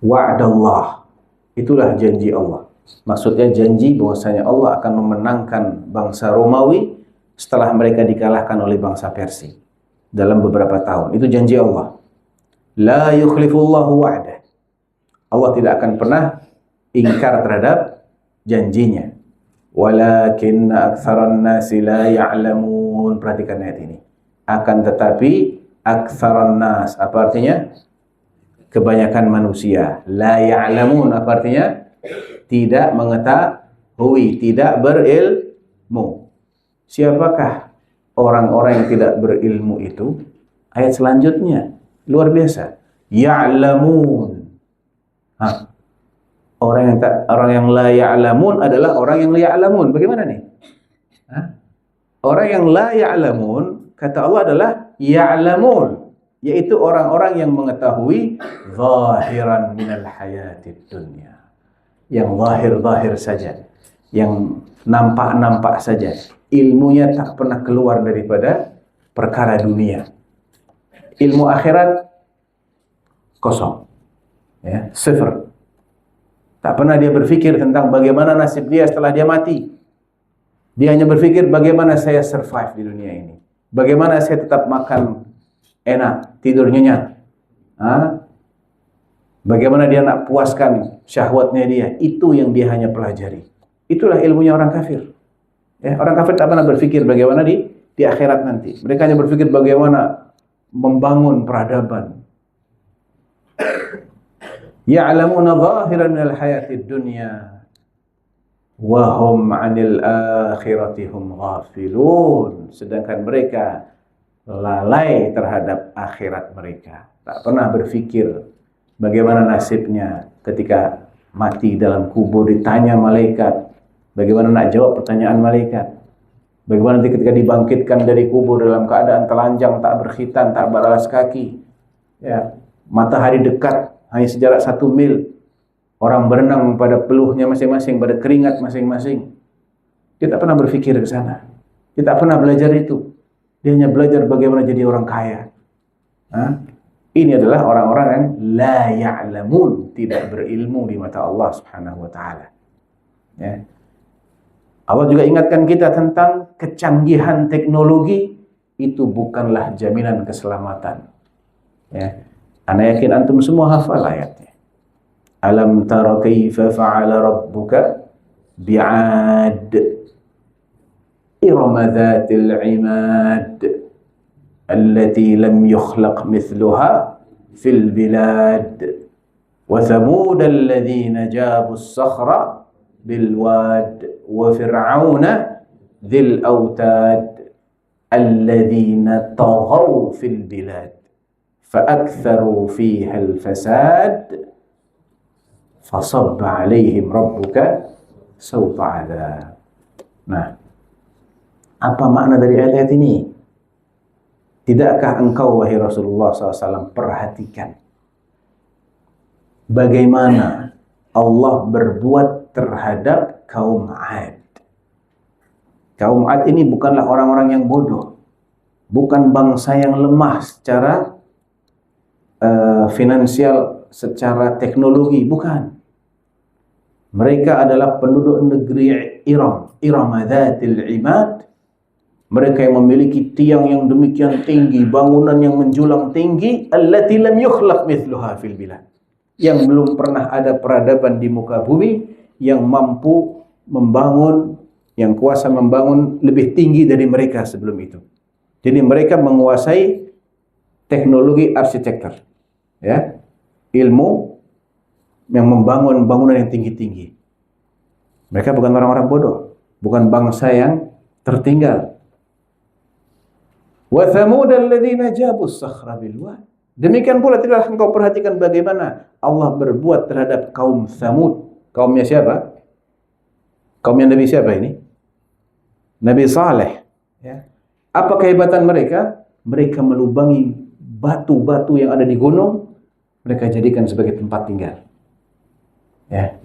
Wa'dallah, itulah janji Allah. Maksudnya janji bahwasanya Allah akan memenangkan bangsa Romawi setelah mereka dikalahkan oleh bangsa Persia dalam beberapa tahun. Itu janji Allah. La yukhlifullahu wa'dah. Allah tidak akan pernah ingkar terhadap janjinya. Walakinna aktsaran nasi la ya'lamun. Perhatikan ayat ini. Akan tetapi aktsaran nas, apa artinya? Kebanyakan manusia. La ya'lamun, apa artinya? Tidak mengetahui, tidak berilmu. Siapakah orang-orang yang tidak berilmu itu? Ayat selanjutnya luar biasa. Ya'lamun. Orang yang la ya'lamun adalah orang yang la ya'lamun. Bagaimana nih? Orang yang la ya'lamun, kata Allah adalah ya'lamun, yaitu orang-orang yang mengetahui zahiran minal hayatid dunya. Yang zahir-zahir saja, yang nampak-nampak saja. Ilmunya tak pernah keluar daripada perkara dunia. Ilmu akhirat kosong, ya, sifar. Tak pernah dia berpikir tentang bagaimana nasib dia setelah dia mati. Dia hanya berpikir bagaimana saya survive di dunia ini, bagaimana saya tetap makan enak, tidur nyenyak, bagaimana dia nak puaskan syahwatnya dia. Itu yang dia hanya pelajari. Itulah ilmunya orang kafir. Ya, orang kafir tak pernah berpikir bagaimana di akhirat nanti. Mereka hanya berpikir bagaimana membangun peradaban. Ya'lamuna zahiran minal hayatid dunya wa hum 'anil akhirati hum ghafilun. Sedangkan mereka lalai terhadap akhirat mereka. Tak pernah berpikir bagaimana nasibnya ketika mati dalam kubur, ditanya malaikat. Bagaimana nak jawab pertanyaan malaikat? Bagaimana nanti ketika dibangkitkan dari kubur dalam keadaan telanjang, tak berkhitan, tak beralas kaki, ya, matahari dekat hanya sejarak 1 mil, orang berenang pada peluhnya masing-masing, pada keringat masing-masing. Dia tak pernah berpikir ke sana. Dia tak pernah belajar itu. Dia hanya belajar bagaimana jadi orang kaya. Ini adalah orang-orang yang la ya'lamun, tidak berilmu di mata Allah Subhanahu wa taala. Ya. Allah juga ingatkan kita tentang kecanggihan teknologi itu bukanlah jaminan keselamatan. Ya. Ana yakin antum semua hafal ayatnya. Alam tara kaifa fa'ala rabbuka bi'ad irama dhatil 'imad allati lam yukhlaq mithluha fil bilad wa thamud alladhina jabu as-sakhra bil wad wa fir'auna dhil autad alladhina taghaw fil bilad فأكثروا فيها الفساد فصب عليهم ربك سوط عذاب. Nah, apa makna dari ayat-ayat ini? Tidakkah engkau wahai Rasulullah SAW perhatikan bagaimana Allah berbuat terhadap kaum Ad? Kaum Ad ini bukanlah orang-orang yang bodoh, bukan bangsa yang lemah secara finansial, secara teknologi, bukan. Mereka adalah penduduk negeri Iram, Iramadatil Imad. Mereka yang memiliki tiang yang demikian tinggi, bangunan yang menjulang tinggi, allati lam yukhlaq mithluha fil bilad. Yang belum pernah ada peradaban di muka bumi yang mampu membangun, yang kuasa membangun lebih tinggi dari mereka sebelum itu. Jadi mereka menguasai teknologi arsitektur, ya, ilmu yang membangun bangunan yang tinggi-tinggi. Mereka bukan orang-orang bodoh, bukan bangsa yang tertinggal. Wa thamud alladzina jabu as-sakhra bil wad. Demikian pula tidaklah engkau perhatikan bagaimana Allah berbuat terhadap kaum Thamud. Kaumnya siapa? Kaumnya Nabi siapa ini? Nabi Saleh. Ya. Apa kehebatan mereka? Mereka melubangi batu-batu yang ada di gunung, mereka jadikan sebagai tempat tinggal. Ya.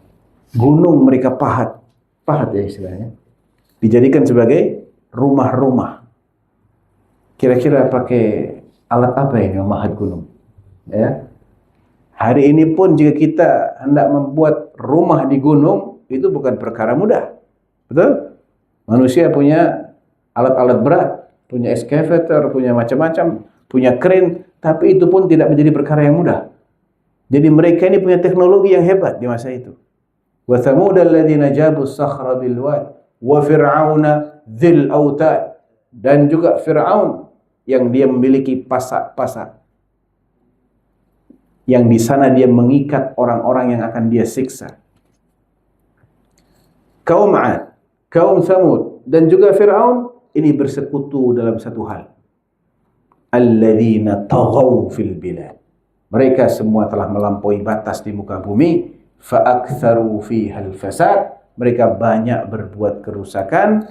Gunung mereka pahat ya istilahnya, dijadikan sebagai rumah-rumah. Kira-kira pakai alat apa ini memahat gunung? Ya. Hari ini pun jika kita hendak membuat rumah di gunung, itu bukan perkara mudah. Betul? Manusia punya alat-alat berat, punya excavator, punya macam-macam, punya crane, tapi itu pun tidak menjadi perkara yang mudah. Jadi mereka ini punya teknologi yang hebat di masa itu. Wa thamud alladzina jabu as-sakhra bil wad wa fir'auna dzil autad, dan juga Fir'aun yang dia memiliki pasak-pasak, yang di sana dia mengikat orang-orang yang akan dia siksa. Kaum 'Ad, kaum Thamud, dan juga Fir'aun ini bersekutu dalam satu hal. Alladzina taghaw fil bilad. Mereka semua telah melampaui batas di muka bumi. Fa'aktsaru fiha al-fasad. Mereka banyak berbuat kerusakan.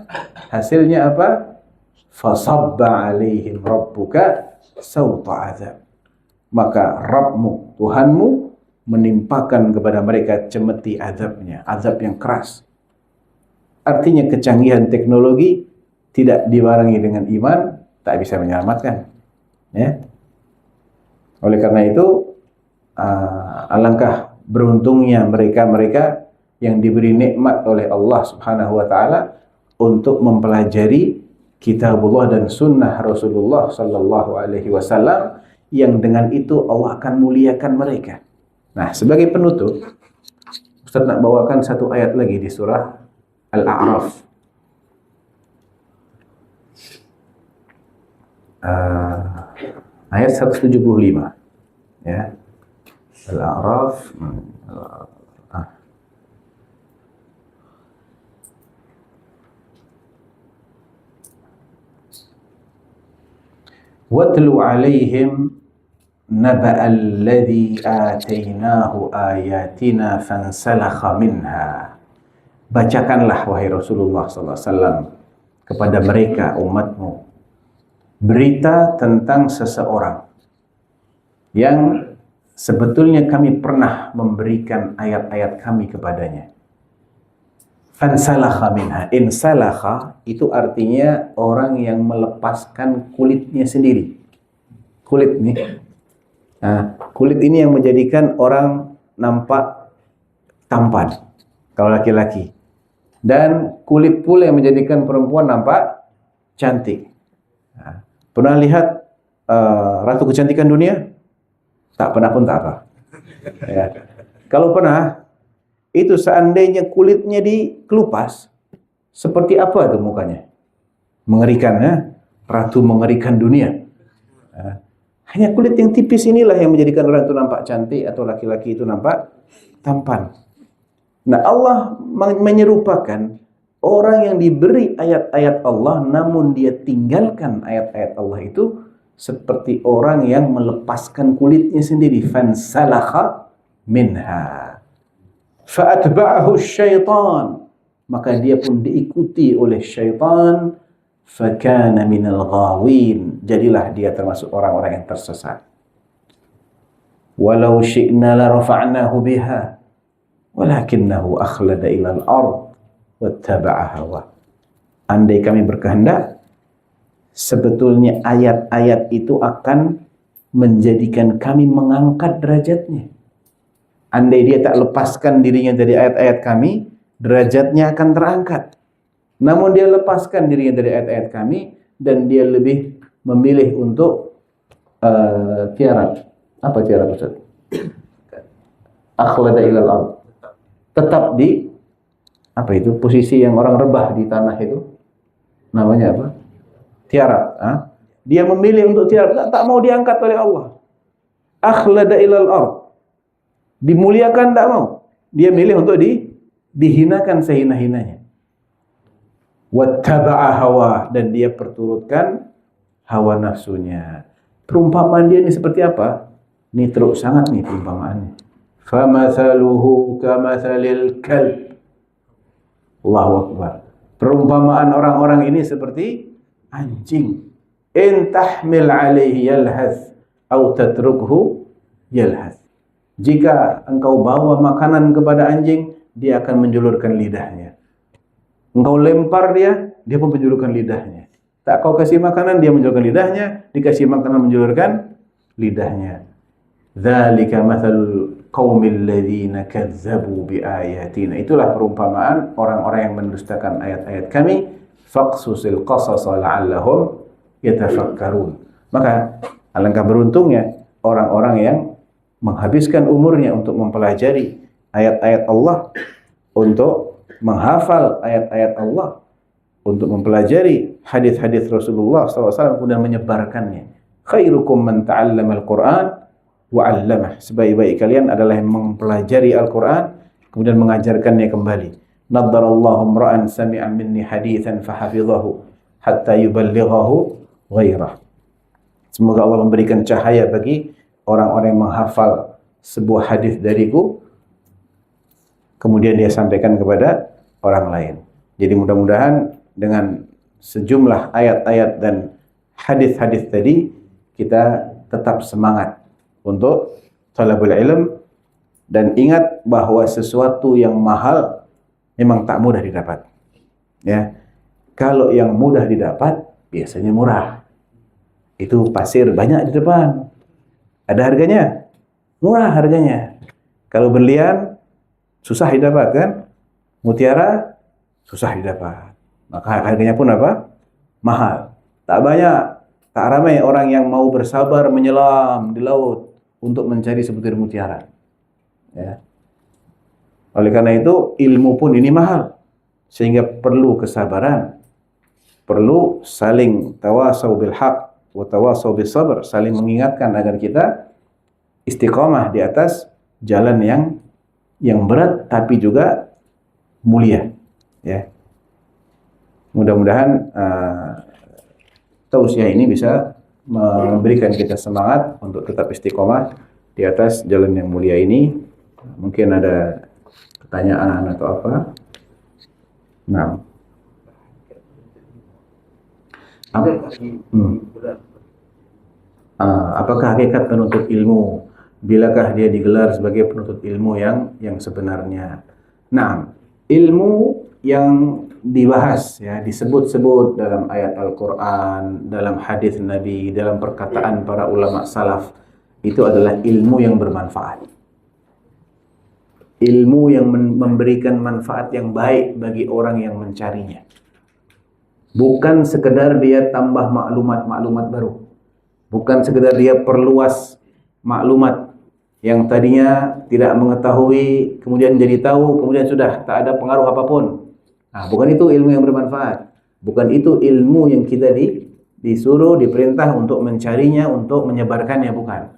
Hasilnya apa? Fasabba 'alaihim rabbuka sawta 'adzab. Maka Rabbmu, Tuhanmu, menimpakan kepada mereka cemeti azabnya, azab yang keras. Artinya kecanggihan teknologi tidak dibarengi dengan iman tak bisa menyelamatkan. Ya. Oleh karena itu, alangkah beruntungnya mereka-mereka yang diberi nikmat oleh Allah Subhanahu wa taala untuk mempelajari kitabullah dan sunnah Rasulullah sallallahu alaihi wasallam, yang dengan itu Allah akan muliakan mereka. Nah, sebagai penutup, Ustaz nak bawakan satu ayat lagi di surah Al-A'raf. Ayat 175. Ya. Al-A'raf. Watlu alaihim naba'al ladzi atainahu ayatina fansalakha minha. Bacakanlah wahai Rasulullah sallallahu alaihi wasallam kepada mereka umatmu berita tentang seseorang yang sebetulnya kami pernah memberikan ayat-ayat kami kepadanya. Fansalakha minha. Insalakha itu artinya orang yang melepaskan kulitnya sendiri. Kulit nih. Nah, kulit ini yang menjadikan orang nampak tampan kalau laki-laki. Dan kulit pula yang menjadikan perempuan nampak cantik. Nah, pernah lihat Ratu Kecantikan Dunia? Tak pernah pun tak apa. Ya. Kalau pernah, itu seandainya kulitnya dikelupas, seperti apa tuh mukanya? Mengerikan, ya? Ratu mengerikan dunia. Nah, hanya kulit yang tipis inilah yang menjadikan orang itu nampak cantik atau laki-laki itu nampak tampan. Nah, Allah menyerupakan orang yang diberi ayat-ayat Allah namun dia tinggalkan ayat-ayat Allah itu seperti orang yang melepaskan kulitnya sendiri. Fansalakha minha fa'atba'ahu syaitan, maka dia pun diikuti oleh syaitan. Fakana minal ghawin, jadilah dia termasuk orang-orang yang tersesat. Walau syi'na la rafa'nahu biha walakinnahu akhlada ilal ard wattaba'a hawa. Andai kami berkehendak, sebetulnya ayat-ayat itu akan menjadikan kami mengangkat derajatnya. Andai dia tak lepaskan dirinya dari ayat-ayat kami, derajatnya akan terangkat. Namun dia lepaskan dirinya dari ayat-ayat kami dan dia lebih memilih untuk tiarab. Apa tiarab, Ustaz? Akhlada ilal ard. Tetap di apa itu? Posisi yang orang rebah di tanah itu. Namanya apa? Tiarab. Dia memilih untuk tak mau diangkat oleh Allah. Akhlada ilal ard. Dimuliakan tak mau. Dia milih untuk dihinakan sehina-hinanya. Wattaba'a hawa, dan dia perturutkan hawa nafsunya. Perumpamaan dia ini seperti apa? Ini teruk sangat nih perumpamaannya. Famathaluhu kamathalil kalb. Allahu Akbar. Perumpamaan orang-orang ini seperti anjing. In tahmil alaihi yalhath au tatrukhu yalhath. Jika engkau bawa makanan kepada anjing, dia akan menjulurkan lidahnya. Engkau lempar dia pun menjulurkan lidahnya. Tak kau kasih makanan, dia menjulurkan lidahnya, dikasih makanan menjulurkan lidahnya. Dzalika mathalul qaumil ladzina kadzdzabu biayatina. Itulah perumpamaan orang-orang yang mendustakan ayat-ayat kami. Faqsusil qasasa la'allahum yatafakkarun. Maka alangkah beruntungnya orang-orang yang menghabiskan umurnya untuk mempelajari ayat-ayat Allah, untuk menghafal ayat-ayat Allah, untuk mempelajari hadis-hadis Rasulullah SAW, kemudian menyebarkannya. Khairukum man ta'allama al-Quran wa 'allamah. Sebaik-baik kalian adalah yang mempelajari Al-Quran kemudian mengajarkannya kembali. Naddarallahu imra'an sami'a minni haditsan fahafidhahu hatta yuballighahu ghairah. Semoga Allah memberikan cahaya bagi orang-orang yang menghafal sebuah hadis dariku kemudian dia sampaikan kepada orang lain. Jadi mudah-mudahan dengan sejumlah ayat-ayat dan hadis-hadis tadi kita tetap semangat untuk talabul ilm, dan ingat bahwa sesuatu yang mahal memang tak mudah didapat. Ya. Kalau yang mudah didapat biasanya murah. Itu pasir banyak di depan. Ada harganya? Murah harganya. Kalau berlian susah didapat kan? Mutiara susah didapat. Maka harganya pun apa? Mahal. Tak banyak, tak ramai orang yang mau bersabar menyelam di laut untuk mencari sebutir mutiara. Ya. Oleh karena itu ilmu pun ini mahal, sehingga perlu kesabaran, perlu saling tawasau bil haq wa tawasau bis sabr, saling mengingatkan agar kita istiqamah di atas jalan yang berat tapi juga mulia. Ya. Mudah-mudahan tausiah ini bisa memberikan kita semangat untuk tetap istiqamah di atas jalan yang mulia ini. Mungkin ada pertanyaan atau apa? Nah, apakah hakikat penuntut ilmu? Bilakah dia digelar sebagai penuntut ilmu yang sebenarnya? Nah, ilmu yang dibahas ya, disebut-sebut dalam ayat Al-Quran, dalam hadis Nabi, dalam perkataan para ulama salaf, itu adalah ilmu yang bermanfaat. Ilmu yang memberikan manfaat yang baik bagi orang yang mencarinya. Bukan sekedar dia tambah maklumat-maklumat baru. Bukan sekedar dia perluas maklumat yang tadinya tidak mengetahui, kemudian jadi tahu, kemudian sudah tak ada pengaruh apapun. Nah, bukan itu ilmu yang bermanfaat. Bukan itu ilmu yang kita disuruh, diperintah untuk mencarinya, untuk menyebarkannya, bukan.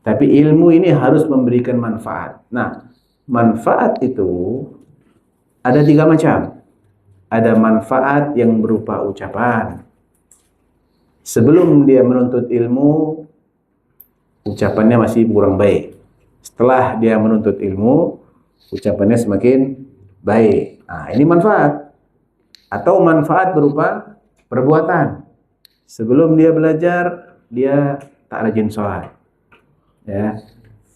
Tapi ilmu ini harus memberikan manfaat. Nah, manfaat itu ada 3 macam. Ada manfaat yang berupa ucapan. Sebelum dia menuntut ilmu, ucapannya masih kurang baik. Setelah dia menuntut ilmu, ucapannya semakin baik. Nah, ini manfaat. Atau manfaat berupa perbuatan. Sebelum dia belajar, dia tak rajin sholat. Ya,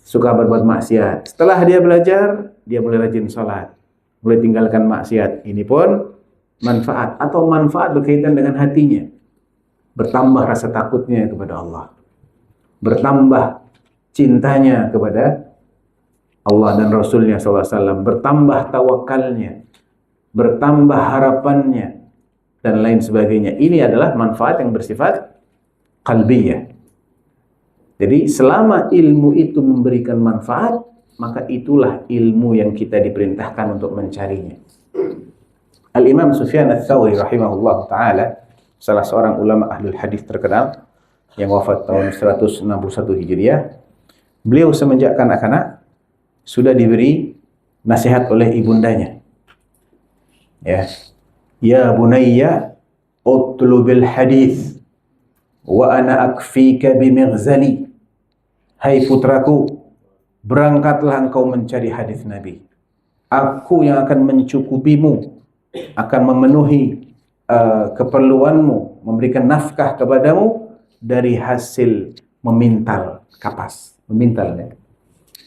suka berbuat maksiat. Setelah dia belajar, dia mulai rajin sholat, mulai tinggalkan maksiat. Ini pun manfaat. Atau manfaat berkaitan dengan hatinya. Bertambah rasa takutnya kepada Allah. Bertambah cintanya kepada Allah dan Rasulnya SAW. Bertambah tawakalnya. Bertambah harapannya. Dan lain sebagainya. Ini adalah manfaat yang bersifat qalbiyah. Jadi selama ilmu itu memberikan manfaat, maka itulah ilmu yang kita diperintahkan untuk mencarinya. Al-Imam Sufyan Ats-Tsauri rahimahullah ta'ala salah seorang ulama ahlul hadis terkenal yang wafat tahun 161 Hijriah. Beliau semenjak kanak-kanak sudah diberi nasihat oleh ibundanya. Ya bunayya utlubil hadis wa ana akfika bimighzali. Hai putraku, berangkatlah engkau mencari hadis Nabi. Aku yang akan mencukupimu, akan memenuhi keperluanmu, memberikan nafkah kepadamu dari hasil memintal kapas. Memintal ya.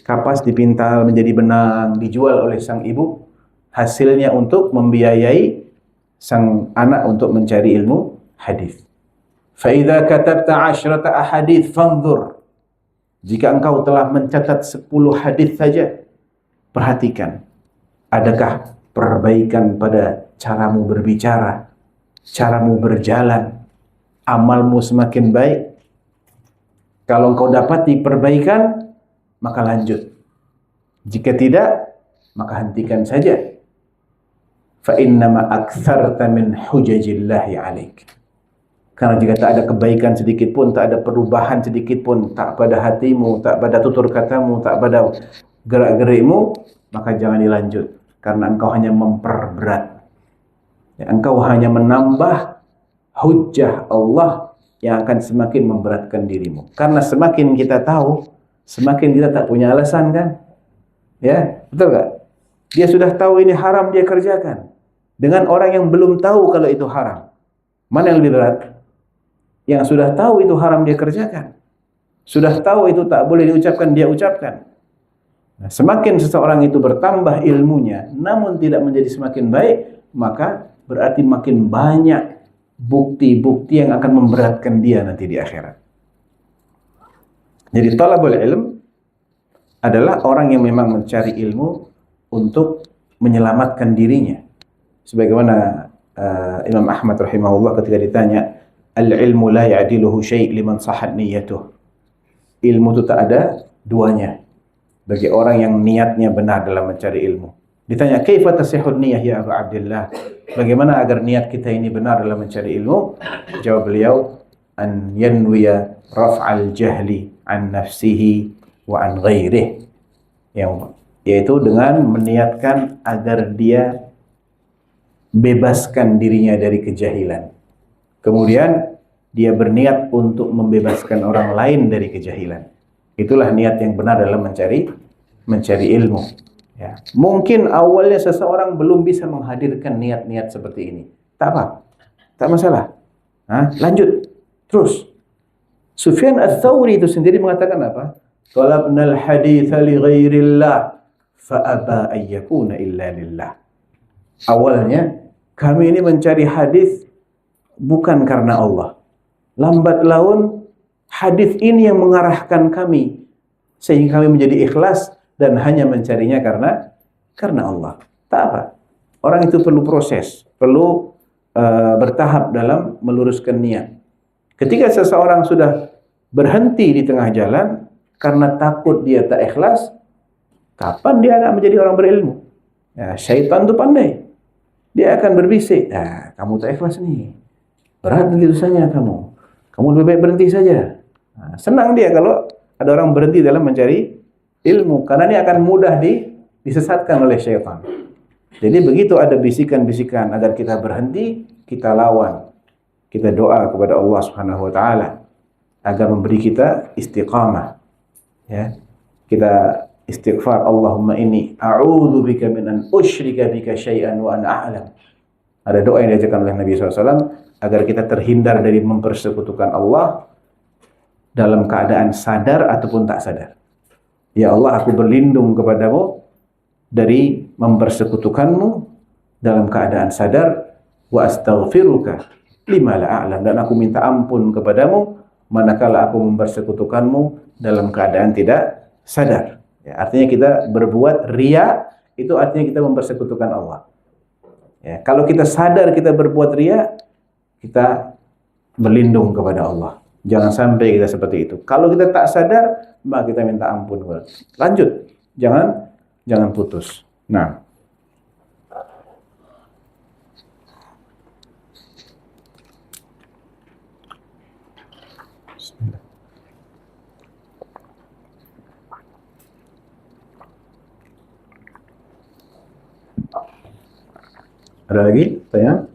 Kapas dipintal menjadi benang, dijual oleh sang ibu. Hasilnya untuk membiayai sang anak untuk mencari ilmu hadis. Fa idza katabta 'asyrata ahadits fanzur. Jika engkau telah mencatat 10 hadis saja, perhatikan. Adakah perbaikan pada caramu berbicara, caramu berjalan, amalmu semakin baik? Kalau engkau dapati perbaikan, maka lanjut. Jika tidak, maka hentikan saja. Fa innama aktsarta min hujajillahi 'alaik. Karena jika tak ada kebaikan sedikit pun, tak ada perubahan sedikit pun, tak pada hatimu, tak pada tutur katamu, tak pada gerak-gerikmu, maka jangan dilanjut. Karena engkau hanya memperberat. Engkau hanya menambah hujjah Allah yang akan semakin memberatkan dirimu. Karena semakin kita tahu, semakin kita tak punya alasan kan? Ya, betul gak? Dia sudah tahu ini haram, dia kerjakan. Dengan orang yang belum tahu kalau itu haram, mana yang lebih berat? Yang sudah tahu itu haram dia kerjakan. Sudah tahu itu tak boleh diucapkan, dia ucapkan. Nah, semakin seseorang itu bertambah ilmunya, namun tidak menjadi semakin baik, maka berarti makin banyak bukti-bukti yang akan memberatkan dia nanti di akhirat. Jadi talabul ilm adalah orang yang memang mencari ilmu untuk menyelamatkan dirinya. Sebagaimana Imam Ahmad rahimahullah ketika ditanya, al-ilmu la ya'diluhu syai' liman sahhat niyyatuh. Ilmu itu tak ada duanya bagi orang yang niatnya benar dalam mencari ilmu. Ditanya, kaifa tasihhud niyyah ya Abu Abdullah? Bagaimana agar niat kita ini benar dalam mencari ilmu? Jawab beliau, an yanwiya raf'al jahli an nafsihi wa an ghairihi. Yaitu dengan meniatkan agar dia bebaskan dirinya dari kejahilan. Kemudian dia berniat untuk membebaskan orang lain dari kejahilan. Itulah niat yang benar dalam mencari ilmu. Ya. Mungkin awalnya seseorang belum bisa menghadirkan niat-niat seperti ini. Tak apa, tak masalah. Lanjut, terus. Sufyan Ats-Tsauri itu sendiri mengatakan apa? Talabnal haditsa li ghairillah fa aba an yakuna illa lillah. Awalnya kami ini mencari hadis bukan karena Allah. Lambat laun hadis ini yang mengarahkan kami sehingga kami menjadi ikhlas dan hanya mencarinya karena Allah. Tak apa. Orang itu perlu proses, perlu bertahap dalam meluruskan niat. Ketika seseorang sudah berhenti di tengah jalan karena takut dia tak ikhlas, kapan dia akan menjadi orang berilmu? Ya, syaitan itu pandai. Dia akan berbisik, kamu tak ikhlas nih. Berat begitu saja kamu. Kamu lebih baik berhenti saja. Senang dia kalau ada orang berhenti dalam mencari ilmu, karena ini akan mudah disesatkan oleh syaitan. Jadi begitu ada bisikan-bisikan agar kita berhenti, kita lawan. Kita doa kepada Allah Subhanahu wa taala agar memberi kita istiqamah. Ya. Kita istighfar, Allahumma inni a'udzubika min an usyrika bika syai'an wa ana a'lam. Ada doa yang diajarkan oleh Nabi SAW agar kita terhindar dari mempersekutukan Allah dalam keadaan sadar ataupun tak sadar. Ya Allah, aku berlindung kepadamu dari mempersekutukanmu dalam keadaan sadar, wa astaghfiruka lima la a'lam, dan aku minta ampun kepadamu manakala aku mempersekutukanmu dalam keadaan tidak sadar. Ya, artinya kita berbuat riya, itu artinya kita mempersekutukan Allah. Ya, kalau kita sadar kita berbuat riya, kita berlindung kepada Allah. Jangan sampai kita seperti itu. Kalau kita tak sadar, maka kita minta ampun. Lanjut, jangan putus. Nah, Ada lagi pertanyaan?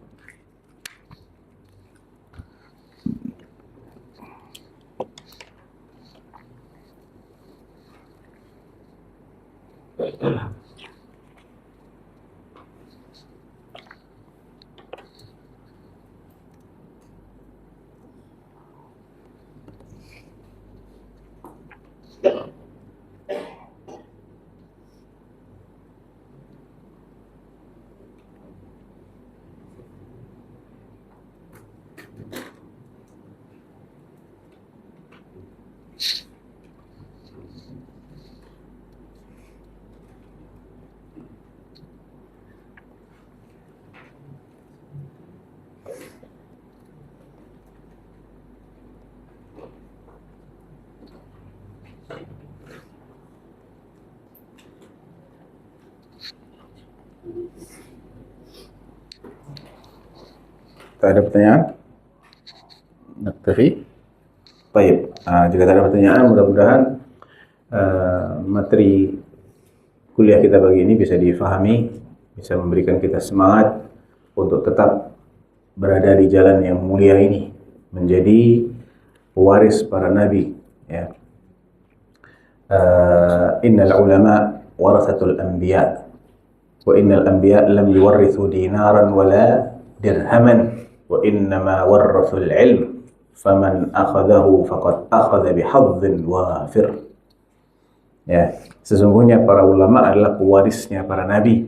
Tak ada pertanyaan? Naktafi? Baik. Jika tak ada pertanyaan, mudah-mudahan materi kuliah kita pagi ini bisa difahami, bisa memberikan kita semangat untuk tetap berada di jalan yang mulia ini, menjadi pewaris para nabi. Ya. Innal ulama warathatul anbiya wa innal anbiya lam yuwarrithu dinaran wala dirhaman wa innama warrathul ilm faman akhadahu faqad akhadha bihadhin wafir. Ya, sesungguhnya para ulama adalah pewarisnya para nabi,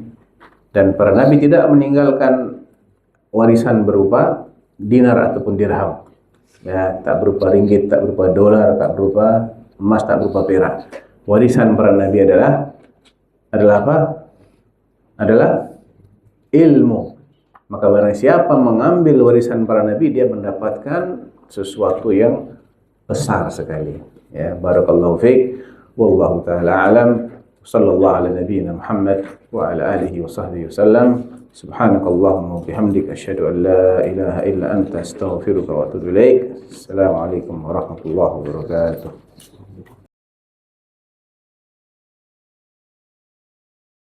dan para nabi tidak meninggalkan warisan berupa dinar ataupun dirham. Ya, tak berupa ringgit, tak berupa dolar, tak berupa emas, tak berupa perak. Warisan para nabi adalah apa? Adalah ilmu. Maka barang siapa mengambil warisan para nabi, dia mendapatkan sesuatu yang besar sekali. Ya, barakallahu fiik. Wallahu ta'ala a'lam. Sallallahu ala nabiyyina Muhammad wa ala alihi wa sahbihi wasallam. Subhanakallahumma wa bihamdika asyhadu an la ilaha illa anta astaghfiruka wa atubu ilaik. Assalamualaikum warahmatullahi wabarakatuh.